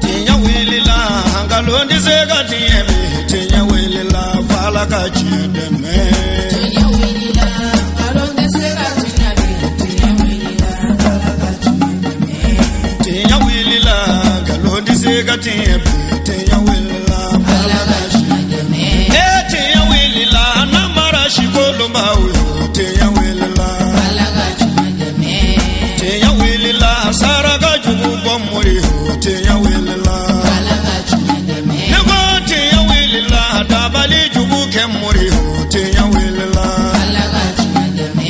Tinya wilila hangalondi zega tiemi tinya wilila fala kachideme tinya wilila hangalondi zega tiemi tinya wilila fala kachideme tinya wilila hangalondi zega tiemi tinya wilila fala kachideme tinya wilila namara shikolomba uyo tinya wilila fala kachideme tinya wilila saraka jugu bomuri tinya wilila fala kachideme nego tinya wilila dabali jugu kemuri tinya wilila fala kachideme.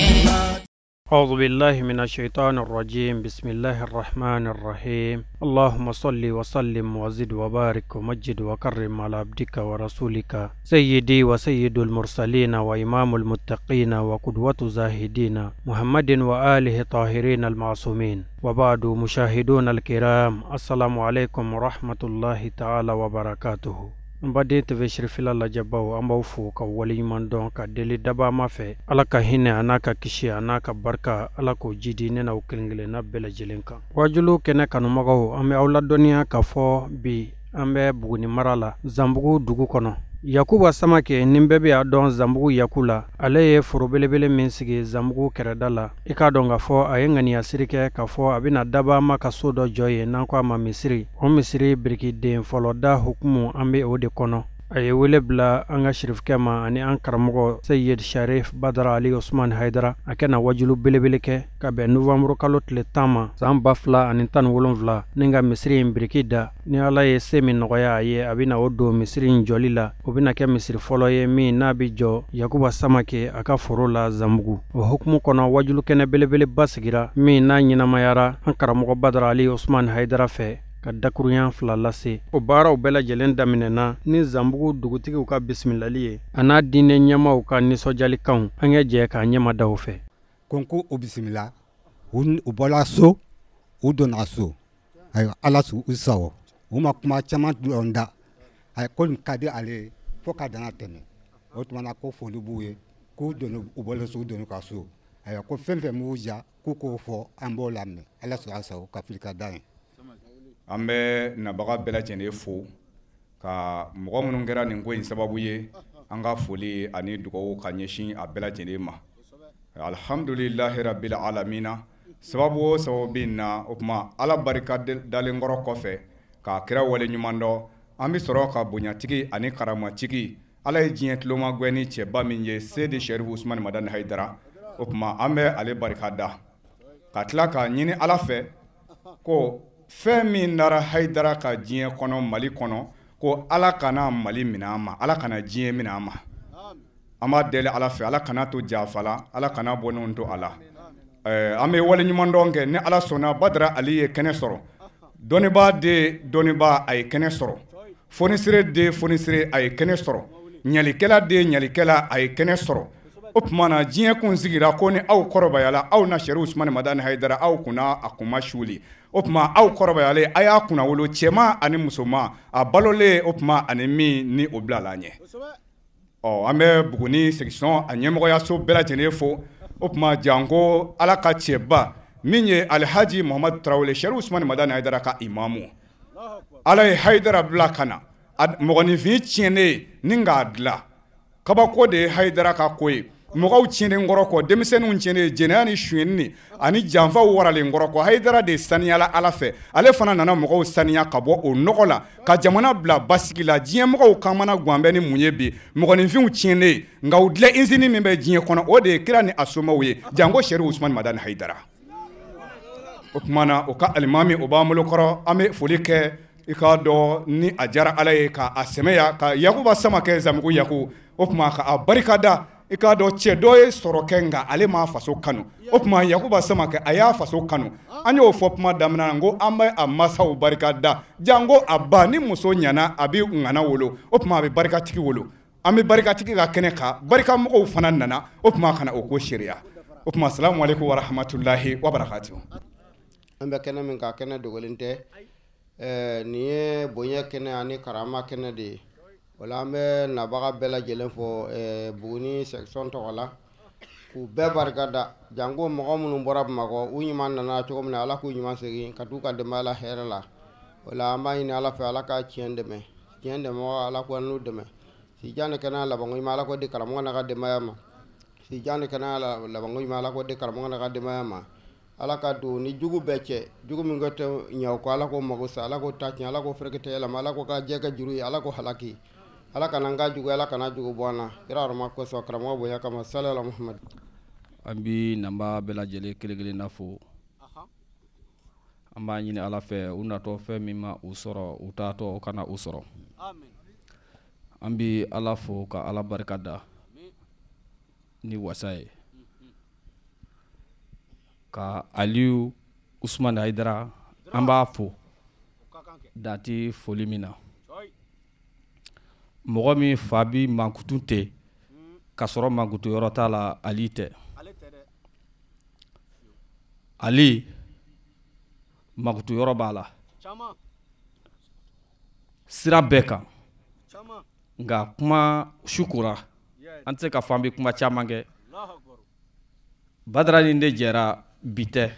أعوذ بالله من الشيطان الرجيم بسم الله الرحمن الرحيم اللهم صل وسلم وزد وبارك ومجد وكرم على عبدك ورسولك سيدي وسيد المرسلين وإمام المتقين وقدوة زاهدين محمد وآله طاهرين المعصومين وبعد مشاهدون الكرام السلام عليكم ورحمة الله تعالى وبركاته. Mbade teve shirifila la jabaw amba ufu ka wali mandon ka deli daba mafe ala ka hine anaka kishi anaka barka ala ko jidi ne na ukringile na bela jelenka wajulu kene kanu magaw ame awla doniya ka fo bi ambe buguni marala zambugu dugu kono Yakuba Samake nimbebe a don zambugu yakula ale ye forobelebele min sigi zambugu keredala ika don ga fo a yengani asirike ka fo abina daba ma ka so do joye nan ko ma misiri o misiri birki den folo da hukumu ambe o de kono aye wele bla anga shirif kema ani an karamogo Sayyid Sharif Badara Ali Osman Haidara akena wajulu belebele ke ka be novembre kalotle tama san bafla ani tan wolonvla ninga misiri birki da ni ala ye semi nogoya ye abina odo misiri njolila obina ke misiri folo ye mi nabi jo Yakuba Samake aka forola zambugu o hukumu kono wajulu kene belebele basigira mi na nyina mayara an karamogo Badara Ali Osman Haidara fe ka dakuruyan fila lase o baaraw bɛɛ lajɛlen daminɛna ni zambugu dugutigiw ka bisimilali ye ana diinɛ ɲɛmaw ka nisɔnjalikanw an ka jɛ k'a ɲɛma daw fɛ konko o bisimila u bɔla so u donna so ayiwa ala su u sago u ma kuma caman dɔn da ayi ko nin ka di ale ye fo ka dana tɛmɛ o tuma na ko foli b'u ye k'u donna u bɔla so u donna ka so ayiwa ko fɛn fɛn m'u ja k'u k'o fɔ an b'o lamɛn ala su a sago ka fili ka da ye. An bɛ nabaga bɛɛ lajɛlen fo ka mɔgɔ minnu kɛra nin ko in sababu ye an ka foli ani dugawu ka ɲɛsin a bɛɛ lajɛlen ma alhamdulillahi rabbil alamina sababu o sababu bɛ na o kuma ala barika dalen kɔrɔ kɔfɛ ka kira wale ɲuman dɔ an bɛ sɔrɔ ka bonyatigi ani karamatigi ala ye diɲɛ tuloma gwɛni cɛba min ye Seydi Sharif Usman Madani Haidara o kuma an bɛ ale barika da ka tila ka ɲini ala fɛ ko fɛn min nara Haidara ka diɲɛ kɔnɔ Mali kɔnɔ ko ala kana Mali minɛ an ma ala kana diɲɛ minɛ an ma an b'a deli ala fɛ ala kana to jafala ala kana bɔnenw to ala an bɛ wale ɲuman dɔn kɛ ni ala sɔnna Badara Ali ye kɛnɛ sɔrɔ dɔnnibaa de dɔnnibaa a ye kɛnɛ sɔrɔ fonisire de fonisire a ye kɛnɛ sɔrɔ ɲalikɛla de ɲalikɛla a ye kɛnɛ sɔrɔ o tuma na diɲɛ kun sigira ko ni aw kɔrɔbayala aw na Sharif Usman Madani Haidara aw kunna a kuma suli o tuma aw kɔrɔbayale a y'a kunna wolo cɛma ani musoma a balolen o tuma ani min ni o bilala ɲɛ an bɛ Buguni section a ɲɛmɔgɔyaso bɛɛ lajɛlen fo o tuma janko ala ka cɛba min ye Alhaji Muhammadu Tarawele Sharif Usman Madani Haidara ka imamu ala ye Haidara bila ka na mɔgɔninfin tiɲɛnen ni k'a dilan kabako de ye Haidara ka ko ye mɔgɔw tiɲɛnen kɔrɔ kɔ denmisɛnninw tiɲɛnen jɛnɛya ni suyɛnni ani janfaw waralen kɔrɔ kɔ Haidara de saniyala ala fɛ ale fana nana mɔgɔw saniya ka bɔ o nɔgɔ la ka jamana bila basigi la diɲɛ mɔgɔw kamana gan bɛ ni mun ye bi mɔgɔninfinw tiɲɛnen nka u dilan usine min bɛ diɲɛ kɔnɔ o de ye kira ni a somaw ye janko Sharif Usman Madani Haidara o tuma na o ka alimami o b'an bolo kɔrɔ an bɛ foli kɛ i k'a dɔn ni a diyara ala ye ka a sɛmɛya ka Yakuba Samake Zambugu Yaku o tuma ka a barika da i k'a dɔn cɛ dɔ ye sɔrɔ kɛ nka ale ma faso kanu o tuma Yakuba Samake a y'a faso kanu an y'o fɔ kuma daminɛ na n ko an bɛ a masaw barika da janko a ba ni muso ɲana a bɛ ŋana wolo o tuma a bɛ barikatigi wolo an bɛ barikatigi ka kɛnɛ kan barikamɔgɔw fana nana o tuma kana o ko sariya o tuma salamu aleykum wa rahmatulahi wa barakatuhu. An bɛ kɛnɛ min ka kɛnɛ dogolen tɛ nin ye bonya kɛnɛ ani karama kɛnɛ de ye wala an bɛ nabaga bɛɛ lajɛlen fɔ Buguni section tɔgɔ la k'u bɛɛ barikada janko mɔgɔ minnu bɔra Bamakɔ u ɲuman nana cogo min na Ala k'u ɲuman segin ka t'u ka denbaya la hɛrɛ la o la an b'a ɲini Ala fɛ Ala ka tiɲɛ dɛmɛ Ala k'u n'u dɛmɛ sijan ni kɛnɛya labanko ɲuman Ala k'o di karamɔgɔ n'a ka denbaya ma sijan ni kɛnɛya labanko ɲuman Ala k'o di karamɔgɔ n'a ka denbaya ma Ala ka don ni jugu bɛɛ cɛ jugu min ko tɛ ɲɛ o kɔ Ala k'o mago sa Ala k'o ta tiɲɛ Ala k'o ferekete yɛlɛma Ala k'o ka jɛ kɛ juru ye Ala k'o halaki Ala kana n ka jugu Ala kana jugu bɔ an na kira arama kosɔn karamɔgɔ bonya kama sallallahu alaihi Muhammad an bi namba bɛɛ lajɛlen kelen na fo an b'a ɲini Ala fɛ u natɔ fɛn min ma u sɔrɔ u taatɔ u kana u sɔrɔ an bi Ala fo ka Ala barika da ni wasa ye ka Aliyu Usman Haidara an b'a fo dati foli min na mɔgɔ min fa bi mankutun tɛ ka sɔrɔ mankutu yɔrɔ t'a la Ali tɛ Ali mankutu yɔrɔ b'a la sira bɛɛ kan nka kuma sukura an tɛ se ka fɔ an bɛ kuma caman kɛ Badara ni de jɛra bi tɛ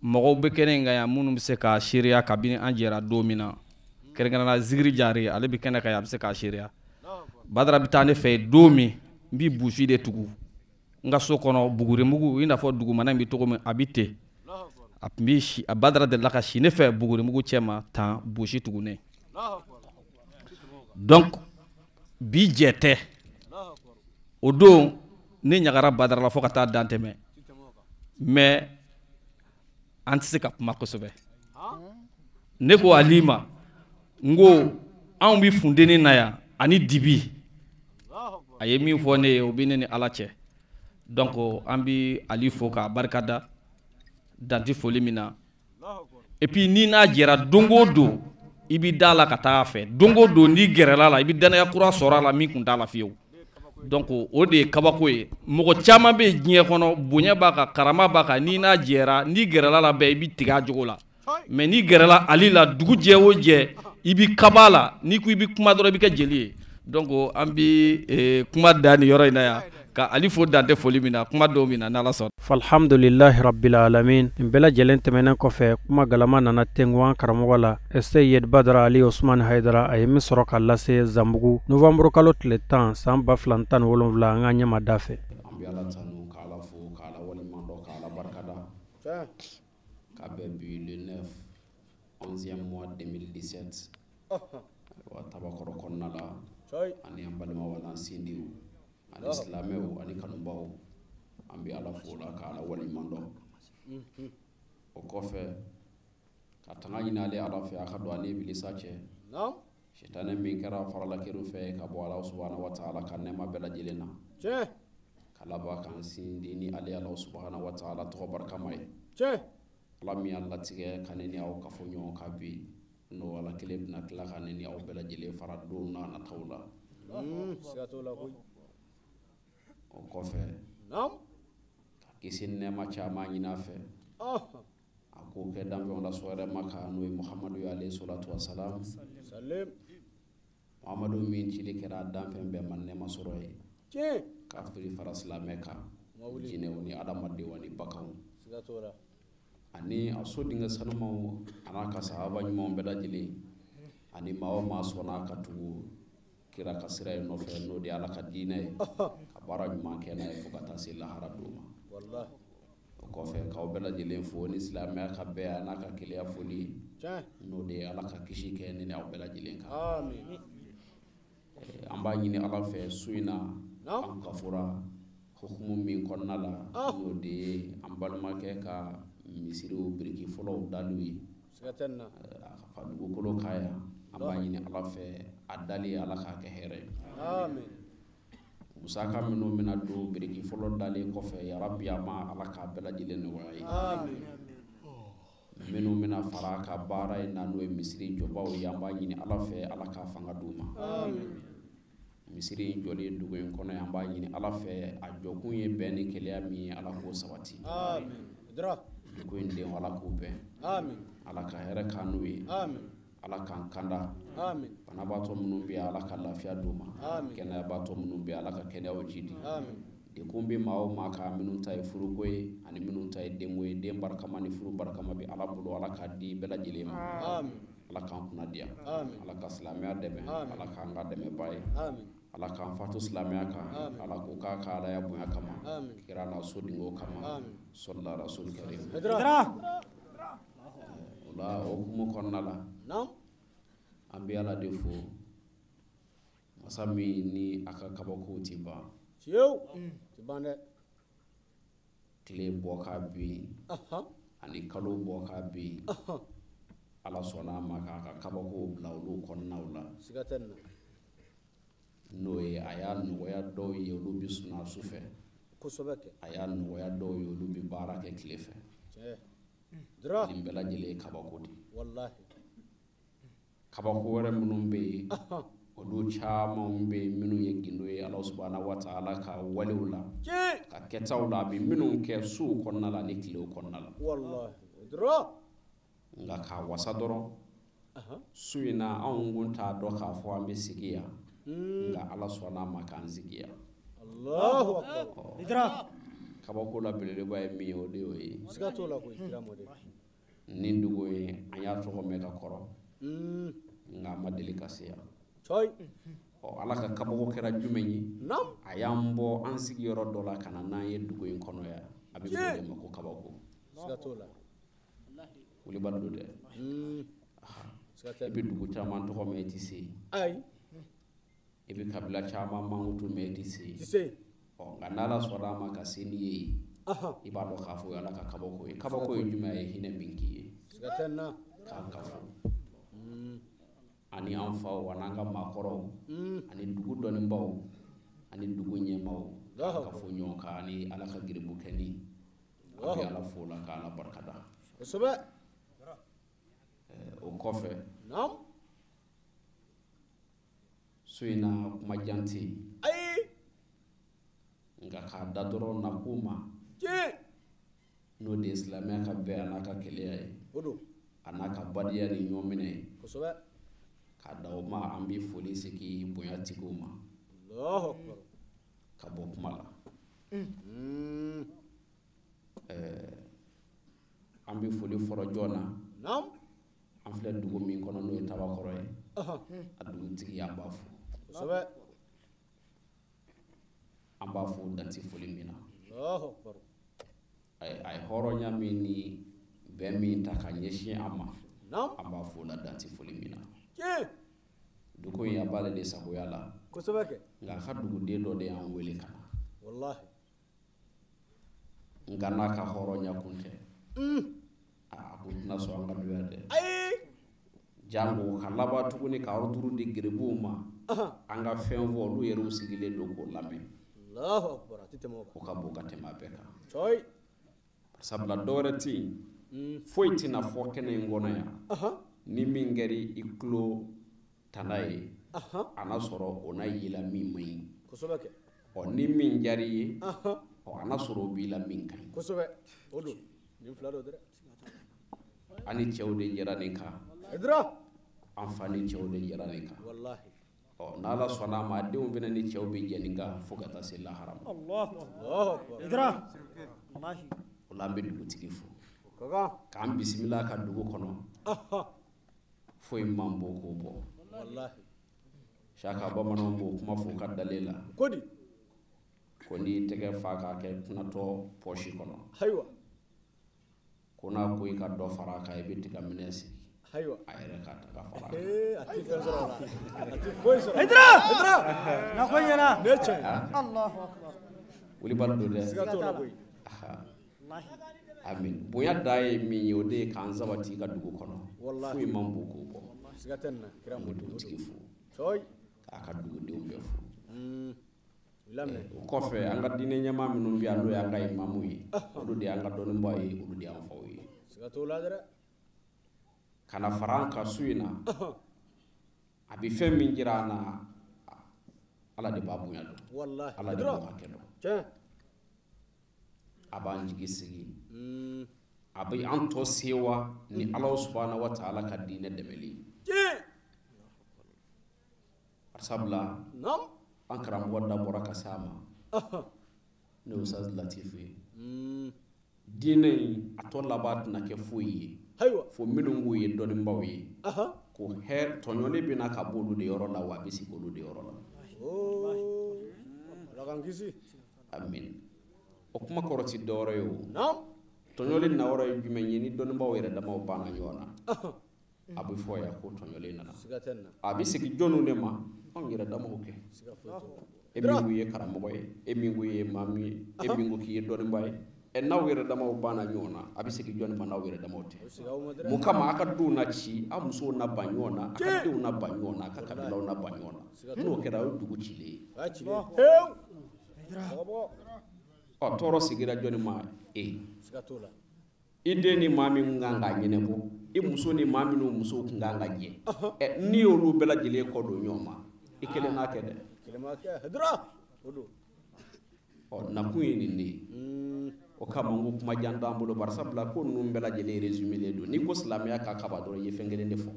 mɔgɔw bɛ kɛnɛ in kan yan minnu bɛ se ka seereya kabini an jɛra don min na kɛrɛnkɛrɛnnenya Zikiri Jare ale bɛ kɛnɛ kan yan a bɛ se ka seereya Badara bɛ taa ne fɛ don min n bɛ busi de tugu n ka so kɔnɔ bugurimugu i n'a fɔ dugumana in bɛ cogo min a bɛ ten a tun bɛ si a Badara delila ka si ne fɛ bugurimugu cɛ ma tan busi tugunen donc bi jɛ tɛ o don ne ɲagara Badara la fo ka taa dan tɛmɛ mais an tɛ se ka kuma kosɛbɛ ne ko Ali ma n ko anw bɛ funteni na yan ani dibi a ye min fɔ ne ye o bɛ ne ni Ala cɛ donc an bɛ Ali fo k'a barikada danti foli min na et puis ni n'a jɛra don o don i bɛ da la ka taa fɛ don o don n'i gɛrɛla la i bɛ danaya kura sɔrɔ a la min tun t'a la fiyewu donc o de ye kabako ye mɔgɔ caman bɛ diɲɛ kɔnɔ bonya b'a kan karama b'a kan n'i n'a jɛra n'i gɛrɛla la bɛɛ i bɛ tigɛ a jogo la mais n'i gɛrɛla Ali la dugu jɛ o jɛ i bɛ kaba la n'i ko i bɛ kuma dɔrɔn i bɛ kɛ jeli ye donc an bɛ kuma da nin yɔrɔ in na yan ka Ali fo dantɛ foli min na kuma dɔw min na n'Ala sɔnna. Alhamdulillahi rabbil alamin nin bɛɛ lajɛlen tɛmɛnen kɔfɛ kuma galama nana tɛnguwan karamɔgɔ la Seyid Badara Ali Usman Haidara a ye min sɔrɔ ka lase Zanbugu novembre kalo tile 10 san 2017 an ka ɲɛmada fɛ. An bɛ Ala tanu ka Ala fo ka Ala waleɲumandɔn ka Ala barikada ka bɛn bi le 9 11e mois 2017 wa tabakɔrɔ kɔnɔna la ani an balima wala sindiw ani silamɛw ani kanubaw an bɛ Ala fo la ka Ala waleɲumandɔn o kɔfɛ ka tanga ɲini ale Ala fɛ a ka don ani Ibilisa cɛ sitana min kɛra faralakeru fɛ ka bɔ Ala subhanahu wa ta'ala ka nɛɛma bɛɛ lajɛlen na ka laban k'an sindi ni ale Ala subhanahu wa ta'ala tɔgɔ barikama ye Ala min y'a latigɛ ka ne ni aw kafo ɲɔgɔn kan bi n'o Ala kelen bɛna tila ka ne ni aw bɛɛ lajɛlen fara don n'a nataw la o kɔfɛ ka kisi nɛɛma caman ɲini a fɛ a k'o kɛ danfɛnw la sɔrɔ ma kan n'o ye Muhamadu ye alayhi salatu wa salam Muhamadu min cili kɛra a danfɛn bɛɛ ma nɛɛma sɔrɔ ye kafiri fara silamɛ kan jinɛw ni adamadenw ni baganw ani a so denkɛ sanumaw an'a ka sahaba ɲumanw bɛɛ lajɛlen ani maa o maa sɔnna ka tugu kira ka sira in nɔfɛ n'o de ye Ala ka diinɛ ye ka baara ɲuman kɛ n'a ye fo ka taa se lahara don ma o kɔfɛ k'aw bɛɛ lajɛlen fo ni silamɛya ka bɛɛ a n'a ka keleya foli n'o de ye Ala ka kisi kɛ ne ni aw bɛɛ lajɛlen kan an b'a ɲini Ala fɛ su in na an kafora hukumu min kɔnɔna la n'o de ye an balimakɛ ka misiriw biriki fɔlɔw daliw ye a ka fa dugukolo k'a yan an b'a ɲini Ala fɛ a dali Ala k'a kɛ hɛrɛ ye musaka minnu bɛna don biriki fɔlɔ dalen kɔfɛ yarabi a ma Ala k'a bɛɛ lajɛlen nɔgɔya ye minnu bɛna fara a ka baara in na n'o ye misiri jɔbaw ye an b'a ɲini Ala fɛ Ala k'a fanga d'u ma misiri in jɔlen dugu in kɔnɔ an b'a ɲini Ala fɛ a jɔkun ye bɛn ni keleya min ye Ala k'o sabati dugu in den Ala k'o bɛn Ala ka hɛrɛ k'an n'u ye ala kan kanda amin banabaatɔ minnu bɛ ala ka lafiya d'u ma kɛnɛyabaatɔ minnu bɛ ala ka kɛnɛyaw jidi dekun bɛ maa o maa kan minnu ta ye furuko ye ani minnu ta ye denko ye den barikama ni furu barikama bɛ ala bolo ala k'a di bɛɛ lajɛlen ma ala k'an kunna diya ala ka silamɛya dɛmɛ ala k'an ka dɛmɛba ye ala k'an fatu silamɛya kan ala k'o k'a ka alaya bonya kama kira n'a so dingo kama sɔlila rasul karim o la o hukumu kɔnɔna la an bɛ ala de fo masa min ni a ka kabakow ti ban ti ban dɛ tile bɔ k'a bin ani kalo bɔ k'a bin ala sɔnna a ma k'a ka kabakow bila olu kɔnɔnaw la siga tɛ nin na n'o ye a y'a nɔgɔya dɔw ye olu bɛ suna su fɛ kosɛbɛ kɛ a y'a nɔgɔya dɔw ye olu bɛ baara kɛ tile fɛ dira nin bɛɛ lajɛlen ye kabako de wallahi kabako wɛrɛ minnu bɛ yen olu caman bɛ yen minnu ye gindo ye ala subhanahu wa ta'ala ka walew la ka kɛtaw la a bɛ minnu kɛ suw kɔnɔna la ani tilew kɔnɔna la wallahi dira nka k'a wasa dɔrɔn su in na anw kun t'a dɔn k'a fɔ an bɛ sigi yan nka ala sɔnna a ma k'an sigi yan allahu akbar idra kabako la belebeleba ye min ye o de y'o ye siga t'o la koyi kira mɔden nin dugu ye an y'a tɔgɔ mɛn ka kɔrɔ nka a ma deli ka se yan coy ala ka kabako kɛra jumɛn ye a y'an bɔ an sigiyɔrɔ dɔ la ka na n'an ye dugu in kɔnɔ yan a bɛ fɔ o de ma ko kabako siga t'o la wulibali don dɛ i bɛ dugu caman tɔgɔ mɛn i tɛ se ayi i bɛ kabila caman mankutu mɛn i tɛ se se nka n'ala sɔnna a ma ka se n'i ye yen i b'a dɔn k'a fɔ o ye ala ka kabako ye kabako ye jumɛn ye hinɛ min k'i ye siga tɛ nin na k'a kafo ani an faw an'an ka maakɔrɔw ani dugu dɔnnibaw ani dugu ɲɛmaaw k'a kafo ɲɔgɔn kan ani ala ka giribu kɛli a bɛ ala fo la k'ala barikada kosɛbɛ o kɔfɛ so in na kuma jan tɛ yen nka k'a da dɔrɔn na ko ma n'o de ye silamɛya ka bɛn a n'a ka kɛlɛya ye a n'a ka badenya ni ɲɔgɔn minɛ ye k'a da o ma an bɛ foli segin bonyatigiw ma ka bɔ kuma la an bɛ foli fɔlɔ jɔn na an filɛ dugu min kɔnɔ n'o ye tabakɔrɔ ye a dugutigi an b'a fo an b'a fo danti foli min na a ye hɔrɔnya min ni bɛn min ta ka ɲɛsin an ma an b'a fo la danti foli min na dugu in a b'ale de sagoya la nka a ka duguden dɔ de y'an wele ka na nka n'a ka hɔrɔnya kun tɛ a kun tɛna sɔn an ka doya dɛ jango ka laban tuguni ka orduru di geribuw ma an ka fɛn fɔ olu yɛrɛw sigilen don k'o lamɛn o ka bon ka tɛmɛ a bɛɛ kan sabula dɔwɛrɛ tɛ yen foyi tɛna fɔ kɛnɛ in kɔnɔ yan ni min kɛra i tulo tana ye a na sɔrɔ o na yela min man ɲi ni min diyara i ye a na sɔrɔ o b'i la min ka ɲi an ni cɛw de jɛra nin kan an fa ni cɛw de jɛra nin kan n'ala sɔnna a ma a denw fana ni cɛw bɛ jɛ nin kan fo ka taa se lahara ma o la an bɛ dugutigi fo k'an bisimila ka dugu kɔnɔ foyi man bon k'o bɔ saka bamananw b'o kuma fɔ ka dale la ko n'i tɛgɛ fa k'a kɛ kunatɔ pɔsi kɔnɔ ko n'a ko i ka dɔ fara a kan i bɛ tiga minɛ sigi a yɛrɛ k'a ta ka fara wulibali don dɛ amin bonya da ye min ye o de ye k'an sabati i ka dugu kɔnɔ foyi man bon k'o bɔ an bɛ dugutigi fo k'a ka dugudenw bɛɛ fo o kɔfɛ an ka diinɛ ɲɛmaa minnu bɛ yan n'o y'an ka imamu ye olu de y'an ka dɔnnibaa ye olu de y'an faw ye ka na fara an kan su in na a bɛ fɛn min jira an na ala de b'a bonya dɔn ala de b'a hakɛ dɔn a b'an jigi sigi a bɛ an tɔ sewa ni ala subhanahu wa ta'ala ka diinɛ dɛmɛli sabula an karamɔgɔ da bɔra ka s'a ma ne Ustaz Latifu ye diinɛ in a tɔ laban tɛna kɛ foyi ye fo minnu k'u ye dɔnnibaaw ye ko tɔɲɔli bɛna ka bɔ olu de yɔrɔ la wa a bɛ sigi olu de yɔrɔ la amin o kuma kɔrɔ ti dɔwɛrɛ ye o tɔɲɔli na yɔrɔ ye jumɛn ye ni dɔnnibaaw yɛrɛ damaw banna ɲɔgɔn na a bɛ fɔ yan ko tɔɲɔli nana a bɛ sigi jɔnniw de ma anw yɛrɛ damaw kɛ e min ko i ye karamɔgɔ ye e min ko i ye maa min ye e min ko k'i ye dɔnnibaa ye n'aw yɛrɛ damaw banna ɲɔgɔn na a bɛ sigi jɔnni ma n'aw yɛrɛ damaw tɛ mun kama a ka denw na ci a musow na ban ɲɔgɔn na a ka denw na ban ɲɔgɔn na a ka kabilaw na ban ɲɔgɔn na n'o kɛra o ye dugu cilen ye tɔɔrɔ sigira jɔnni ma i den ni maa min kan k'a ɲɛnabɔ i muso ni maa minnu musow kun kan ka jɛ n'i y'olu bɛɛ lajɛlen kɔ don ɲɔgɔn ma i kelen n'a kɛ dɛ nakun ye nin de ye o kama n ko kuma jan t'an bolo bari sabula ko ninnu bɛɛ lajɛlen résumé don n'i ko silamɛya ka kaba dɔrɔn i ye fɛn kelen de fɔ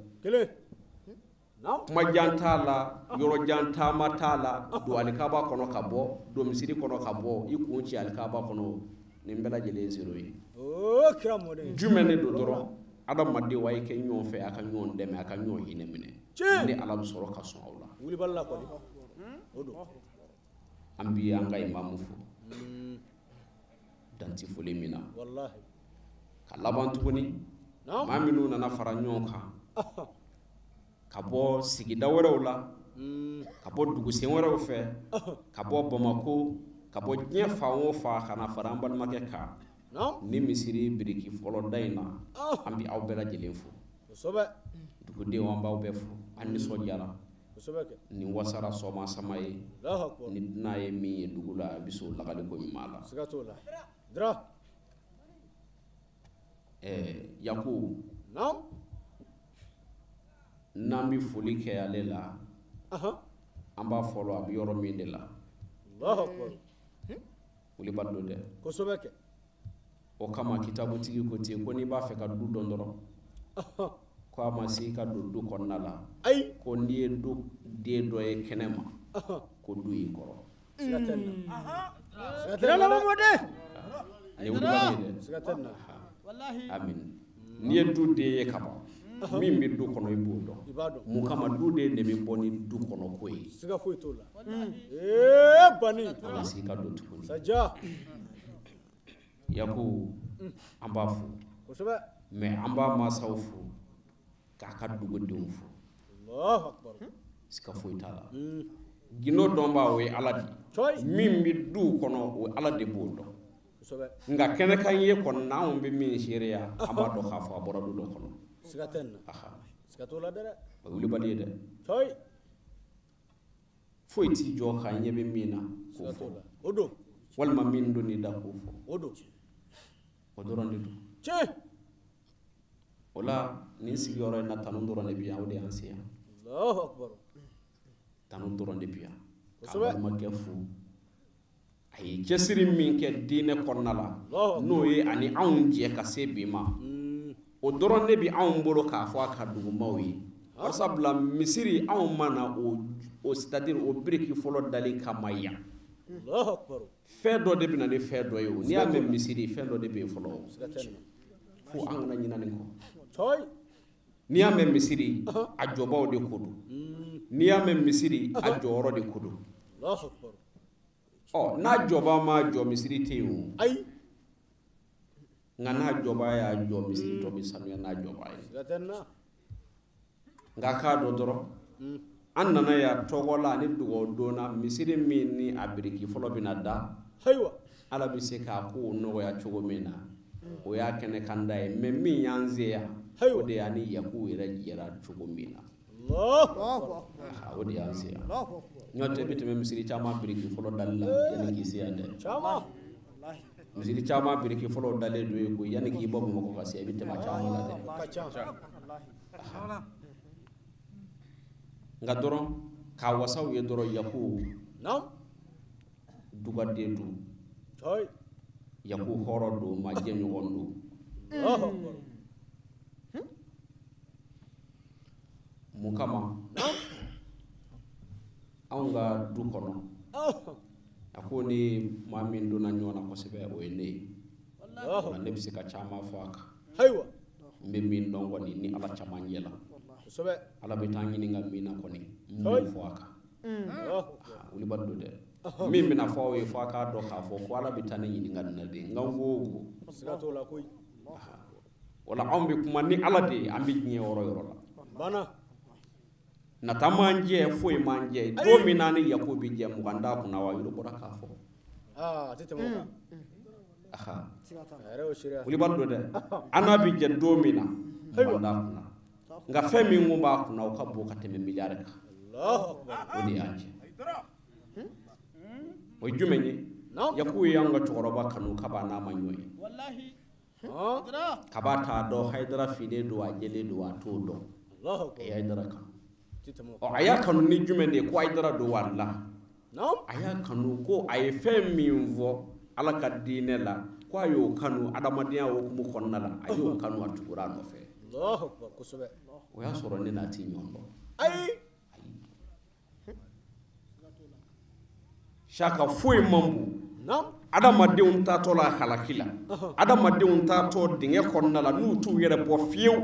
kuma jan t'a la yɔrɔ jan taama t'a la don alikaba kɔnɔ ka bɔ don misiri kɔnɔ ka bɔ i kun ci alikaba kɔnɔ nin bɛɛ lajɛlen zéro ye jumɛn de don dɔrɔn adamaden wa i kɛ ɲɔgɔn fɛ a ka ɲɔgɔn dɛmɛ a ka ɲɔgɔn hinɛ minɛ ni ala bɛ sɔrɔ ka sɔn aw la an bi an ka imamu fo danti foli min na ka laban tuguni maa minnu nana fara ɲɔgɔn kan ka bɔ sigida wɛrɛw la ka bɔ dugusɛn wɛrɛw fɛ ka bɔ Bamako ka bɔ diɲɛ fan o fan ka na fara an balimakɛ kan ni misiri biriki fɔlɔ da in na an bi aw bɛɛ lajɛlen fo dugudenw an b'aw bɛɛ fo an nisɔndiyara nin wasara sɔma sama ye ni n'a ye min ye dugu la a bɛ so lagali ko ɲuman la Yaku n'an bɛ foli kɛ ale la an b'a fɔlɔ a bɛ yɔrɔ min de la woliba don dɛ o kama kitabutigi ko ten ko n'i b'a fɛ ka du dɔn dɔrɔn ko a ma se ka don du kɔnɔna la ko n'i ye du den dɔ ye kɛnɛ ma ko du y'i kɔrɔ ni woliba ye dɛ amin n'i ye du den ye ka ban min bɛ du kɔnɔ i b'o dɔn mun kama du den de bɛ bɔ ni du kɔnɔ ko ye a ma se ka don tuguni Yaku an b'a fo mais an b'a mansaw fo k'a ka dugudenw fo sika foyi t'a la gindo dɔnbaa o ye ala de min bɛ duw kɔnɔ o ala de b'o dɔn nka kɛnɛ kan ye kɔni n'anw bɛ min seereya an b'a dɔn k'a fɔ a bɔra du dɔ kɔnɔ o ye wulibali ye dɛ foyi t'i jɔ k'a ɲɛ bɛ min na k'o fɔ walima min don n'i da k'o fɔ o dɔrɔn de don o la nin sigiyɔrɔ in na tanu dɔrɔn de bɛ yan o de y'an se yan tanu dɔrɔn de bɛ yan k'a balimakɛ fo a ye cɛsiri min kɛ diinɛ kɔnɔna la n'o ye ani anw jɛ ka se bi ma o dɔrɔn de bɛ anw bolo k'a fɔ a ka dugumaw ye barisabula misiri anw mana o c'est-à-dire o biriki fɔlɔ dali kama yan fɛn dɔ de bɛ na ni fɛn dɔ ye o n'i y'a mɛn misiri fɛn dɔ de bɛ yen fɔlɔ fo an kana ɲinɛ nin kɔ n'i y'a mɛn misiri a jɔbaw de ko don n'i y'a mɛn misiri a jɔyɔrɔ de ko don n'a jɔba ma jɔ misiri tɛ yen o nka n'a jɔba y'a jɔ misiri tɔ bɛ sanuya n'a jɔba ye nka k'a dɔn dɔrɔn an nana yan tɔgɔ la ani dugawu donna misiri min ni a biriki fɔlɔ bɛ na da ala bɛ se k'a ko nɔgɔya cogo min na o y'a kɛnɛ kan da ye mɛ min y'an se yan o de y'a ni Yaku yɛrɛ jɛra cogo min na o de y'an se yan n'o tɛ i bɛ tɛmɛ misiri caman biriki fɔlɔ dali la yanni k'i se yan dɛ misiri caman biriki fɔlɔ dalen don yen ko yanni k'i bɔ Bamakɔ ka se i bɛ tɛmɛ caman la dɛ nka dɔrɔn k'a wasaw ye dɔrɔn Yaku dugaden don Yaku hɔrɔn don majɛ ɲɔgɔn don mun kama anw ka du kɔnɔ a ko ni maa min donna ɲɔgɔn na kosɛbɛ o ye ne ye nka ne bɛ se ka caman fɔ a kan n bɛ min dɔn kɔni ni ala caman ɲɛla ala bɛ taa ɲininka min na kɔni n b'o fɔ a kan wuli b'a don dɛ min bɛna fɔ aw ye fɔ a k'a dɔn k'a fɔ ko ala bɛ taa ne ɲininka nin na de nka n ko wala anw bɛ kuma ni ala de ye an bɛ diɲɛ yɔrɔ yɔrɔ la nata man jɛ foyi man jɛ don min na ni yakubu bɛ jɛ mugan d'a kunna wa yɔrɔ bɔra k'a fɔ wuli b'a don dɛ an n'a bɛ jɛ don min na mugan d'a kunna nka fɛn min kun b'a kunna o ka bon ka tɛmɛ miliyari kan o de y'a jɛ o ye jumɛn ye yakubu y'an ka cɛkɔrɔba kanu k'a b'a n'a ma ɲɔ ye kaba t'a dɔn hayidara finnen don a jɛlen don a t'o dɔn a ye hayidara kanu a y'a kanu ni jumɛn de ye ko hayidara don wala a y'a kanu ko a ye fɛn min fɔ ala ka diinɛ la ko a y'o kanu adamadenya hukumu kɔnɔna la a y'o kanu a tugura a nɔfɛ o y'a sɔrɔ ne n'a ti ɲɔgɔn dɔn saka foyi man bon adamadenw taatɔ la halaki la adamadenw taatɔ dingɛ kɔnɔna la n'u t'u yɛrɛ bɔ fiyewu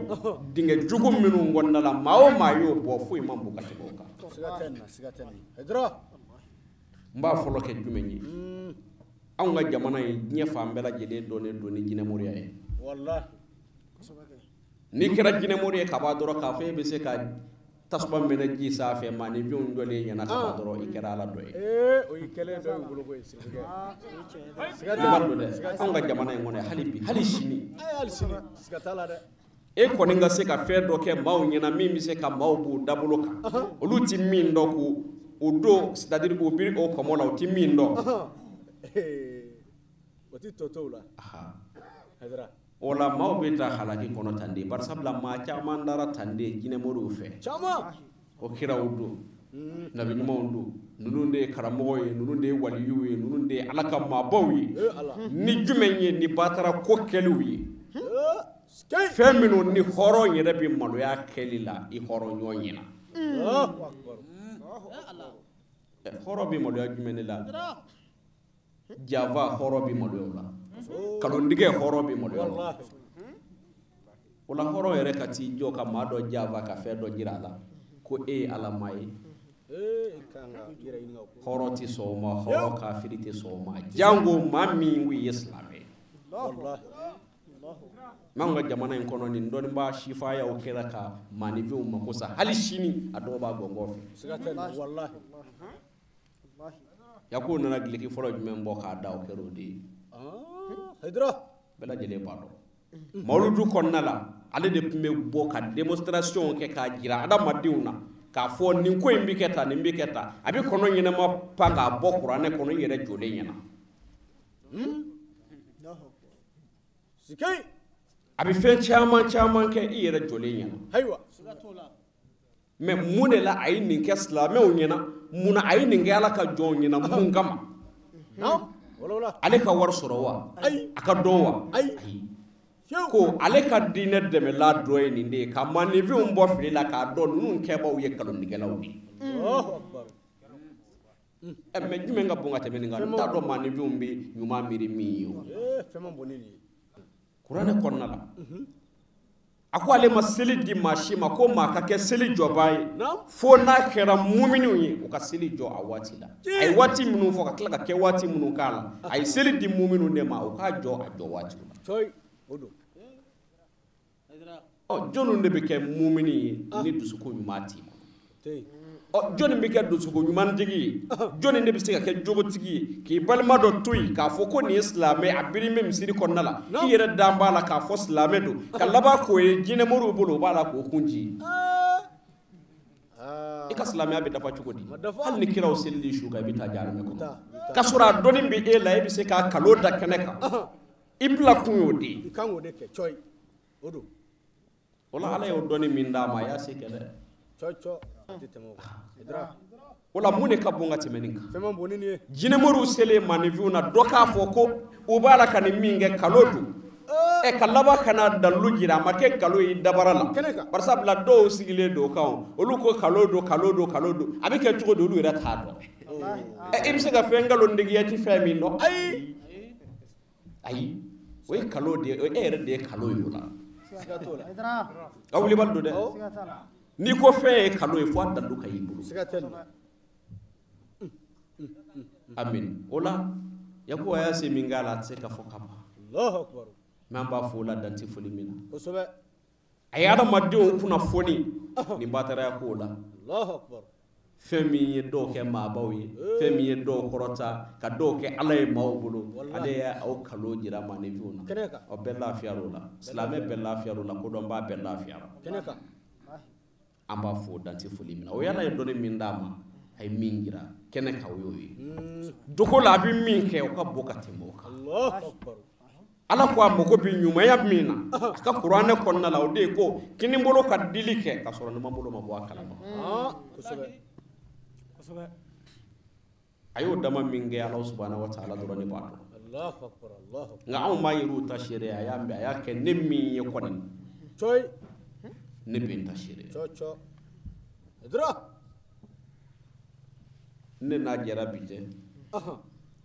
dingɛ jugu minnu kɔnɔna la maa o maa y'o bɔ foyi man bon ka tɛmɛ o kan n b'a fɔlɔ kɛ jumɛn ye anw ka jamana ye diɲɛ fan bɛɛ lajɛlen dɔnnen don ni jinɛmoriya ye n'i kɛra jinɛmori ye kaba dɔrɔn k'a fɔ e bɛ se ka tasuma minɛ ji sanfɛ maaninfinw jɔlen ɲɛna kaba dɔrɔn i kɛra ala dɔ ye anw ka jamana in kɔnɔ hali bi hali sini e kɔni ka se ka fɛn dɔ kɛ maaw ɲɛna min bɛ se ka maaw b'u dabolo kan olu ti min dɔn ko o don c'est-à-dire k'o biri o kɔmɔ la o ti min dɔn o ti tɔtɔw la o la maaw bɛ taa halaki kɔnɔ tan de bari sabula maa caman dara tan de jinɛmoriw fɛ o kiraw don nabi ɲumanw don ninnu de ye karamɔgɔw ye ninnu de ye waliyiw ye ninnu de ye ala ka maabaw ye ni jumɛn ye ni ba taara ko kɛliw ye fɛn minnu ni hɔrɔn yɛrɛ bɛ maloya kɛli la i hɔrɔn ɲɔgɔn ɲɛna hɔrɔn bɛ maloya jumɛn de la java hɔrɔn bɛ maloya o la kalondigɛ hɔrɔn bɛ maloya o la o la hɔrɔn yɛrɛ ka t'i jɔ ka maa dɔ java ka fɛn dɔ jira a la ko e ye alama ye hɔrɔn tɛ sɔn o ma hɔrɔn kafiri tɛ sɔn o ma jango maa min ko i ye silamɛ n'anw ka jamana in kɔnɔ nin dɔnnibaa sifayaw kɛra ka maaninfinw mako sa hali sini a dɔw b'a gɔngɔn fɛ yakubu nana gileki fɔlɔ jumɛn bɔ k'a da o kɛra o de ye bɛɛ lajɛlen b'a dɔn mawuludu kɔnɔna la ale de tun bɛ bɔ ka demonstration kɛ k'a jira adamadenw na k'a fɔ nin ko in bɛ kɛ tan nin bɛ kɛ tan a bɛ kɔnɔ ɲɛnama pan k'a bɔ kuranɛ kɔnɔ i yɛrɛ jɔlen ɲɛna a bɛ fɛn caman caman kɛ i yɛrɛ jɔlen ɲɛna mais mun de la a ye nin kɛ silamɛw ɲɛna mun na a ye nin kɛ ala ka jɔnw ɲɛna mun kama ale ka wari sɔrɔ wa a ka dɔn wa ayi ko ale ka diinɛ dɛmɛla dɔ ye nin de ye ka maaninfinw bɔ fili la k'a dɔn ninnu kɛbaaw ye kalonnikɛlaw de ye mais jumɛn ka bon ka tɛmɛ nin kan n t'a dɔn maaninfinw bɛ ɲuman miiri min ye o kuranɛ kɔnɔna la a ko ale ma seli di maa si ma ko maa ka kɛ seli jɔbaa ye fo n'a kɛra muminiw ye u ka seli jɔ a waati la a ye waati minnu fɔ ka tila ka kɛ waati minnu k'a la a ye seli di muminiw de ma u k'a jɔ a jɔ waati la jɔnni de bɛ kɛ mumini ye ni dusukun ɲuman t'i bolo jɔnni bɛ kɛ dusukun ɲumantigi ye jɔnni de bɛ se ka kɛ jogotigi ye k'i balima dɔ to yen k'a fɔ ko nin ye silamɛ a biri bɛ misiri kɔnɔna la i yɛrɛ dan b'a la k'a fɔ silamɛ don ka laban k'o ye jinɛmoriw bolo o b'a la k'o kun ji i ka silamɛya bɛ dafa cogo di hali ni kiraw selili su kan i bɛ taa jahanama kɔnɔ k'a sɔrɔ a dɔnni bɛ e la e bɛ se k'a kalo da kɛnɛ kan i bila kun y'o de ye o la ala y'o dɔnni min d'a ma a y'a se kɛ dɛ o la mun de ka bon ka tɛmɛ nin kan jinɛmoriw selen maaninfinw na dɔ k'a fɔ ko u b'a la ka nin min kɛ kalo don e kalaba kana dalu jira ma ke kalo yi dabara la barsa bla do sigile do kan olu ko kalo do abi ke tugo do olu ira ta do e imse ga fengalo ndigi yati fami no ay way kalo de e ere de kalo yo la awli baldo de ni ko fe kalo e fo dalu kay bulu amin ola yako ya se mingala tse ka fo kapa Allahu akbar mamba fola danti foli mina kosobe ayada madde kuna foni ni batara ko la Allahu akbar femi ye do ke mabawi femi ye do korota ka do ke alay mawbulu ade ya au kalo jira mane biuna keneka o bella fiarola islame bella fiarola ko don ba bella fiaro keneka amba fo danti foli mina o yala do ne min dama ay mingira keneka o yoyi doko la bi min ke o ka bokati moka Allahu akbar ala ko amoko bi nyuma ya mina ka qur'ane konna la o de ko kini mbolo ka dilike ka soro no mbolo mabo akala ma kosobe ayo dama minge Allah subhanahu wa ta'ala dorani bato Allahu akbar Allahu akbar nga aw ma yiru ta sharia ya mbe ya ke nemmi ye koni choy ne bin ta sharia cho idra ne na jara bije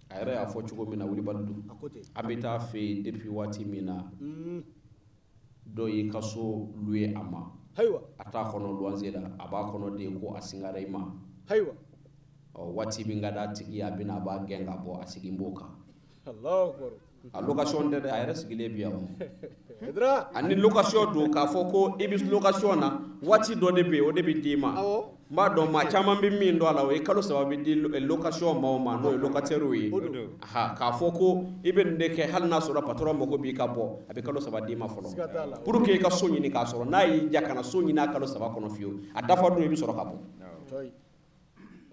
ayre ya fo chugo mina wuli baldu akote amita fe depuis wati mina do yi kaso luye ama haywa ata kono luanzela aba kono de ko asingara ima haywa wati bingada tigi abina ba genga bo asigi mboka Allahu akbar a location de ayre sigile biya idra ani location do ka fo ko ibis location na wati do de be o de bi dima ma do ma chama bi min do ala we kalo sababu di location ma no locataire wi ha ka fo ko iben de ke hal na sura patron mo ko bi ka bo abi kalo sababu dima folo pour que ka sonyi ni ka soro na yi jakana sonyi na kalo sababu kono fiyo a dafa do bi soro ka bo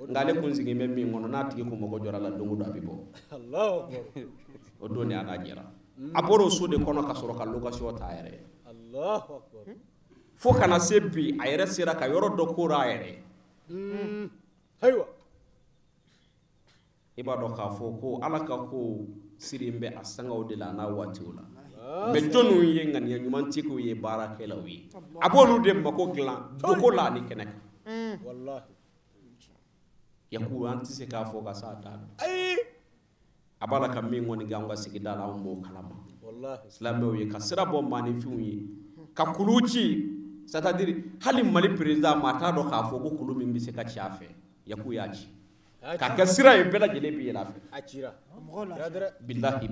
ngale kun sigi men mi ngono na tigi ko mo ko jora la dongu do abibo Allahu akbar o do ni ana jera aboro sude kono ka soro ka location ta yere Allahu akbar fo kana sebi ayere sira ka yoro do ko ra yere haywa ibado ka fo ko alaka ko sirimbe asanga o de la na watiula me jonu ye ngani ya nyuman tiku ye barakela wi abolu de mako glan do ko la ni kenek wallahi yaku anti se ka fo ka sa ta ay abala kam mi ngoni ganga sigida la mo kalama wallahi islamo ye ka sira bo mani fiwi ka kuluci c'est-à-dire hali mali président mata do ka fo ko kulu min bi se ka chafe yaku yaji ka ka sira e bela jele bi la fe achira billahi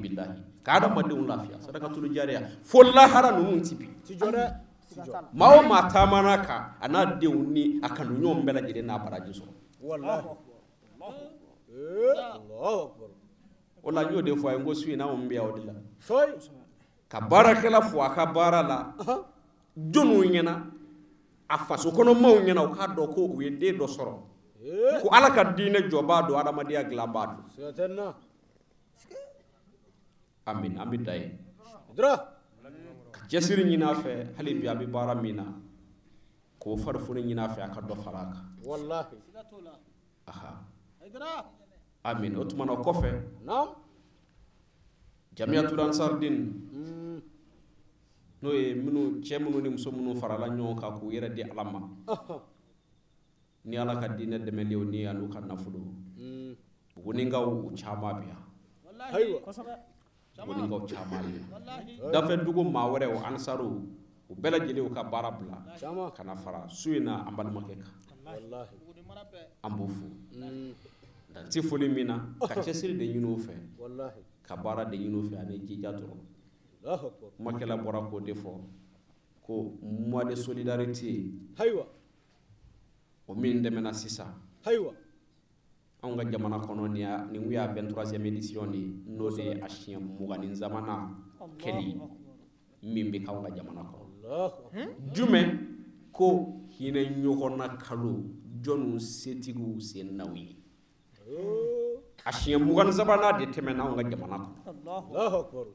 ka da madun lafiya sadaka tulu jariya folla haranu mun tipi ti jore mawo mata manaka ana deuni akanu nyom bela jele na baraji so wallahi Allahu akbar wala nyo de fo ay ngo suina o mbiya odila soy ka barakela fo aka barala jonu nyena afaso kono maw nyena o ka do ko we de do soro ko ala ka dine joba do adama dia glambado setenna amin amin day dra jesiri nyina fe hali biya bi bara mina ko farfu nyina fe aka do faraka wallahi aha amin otmana kofe nam jamiatul ansar din no e minu chemunu ni muso munu farala nyon ka ku yere di alama ni ala ka dine de melew ni anu kan nafulu buguni ngaw chama biya haywa buguni ngaw chama biya da fe dugo ma wore o ansaru o bela jeli o ka barabla kana fara suina ambal makeka wallahi ambufu dan ti foli mina ka cesiri de ñino fe wallahi ka bara de ñino fe ani jijatoro Allahu akbar makela bora ko defo ko mois de solidarité haywa o min demena sisa haywa on ga jamana kono ni wiya 23e édition ni no de ashien mugani zamana keli mimbi ka on ga jamana ko jume ko hine nyokona kalu jonu setigu senawi ashien mugani zamana de temena on ga jamana ko Allahu akbar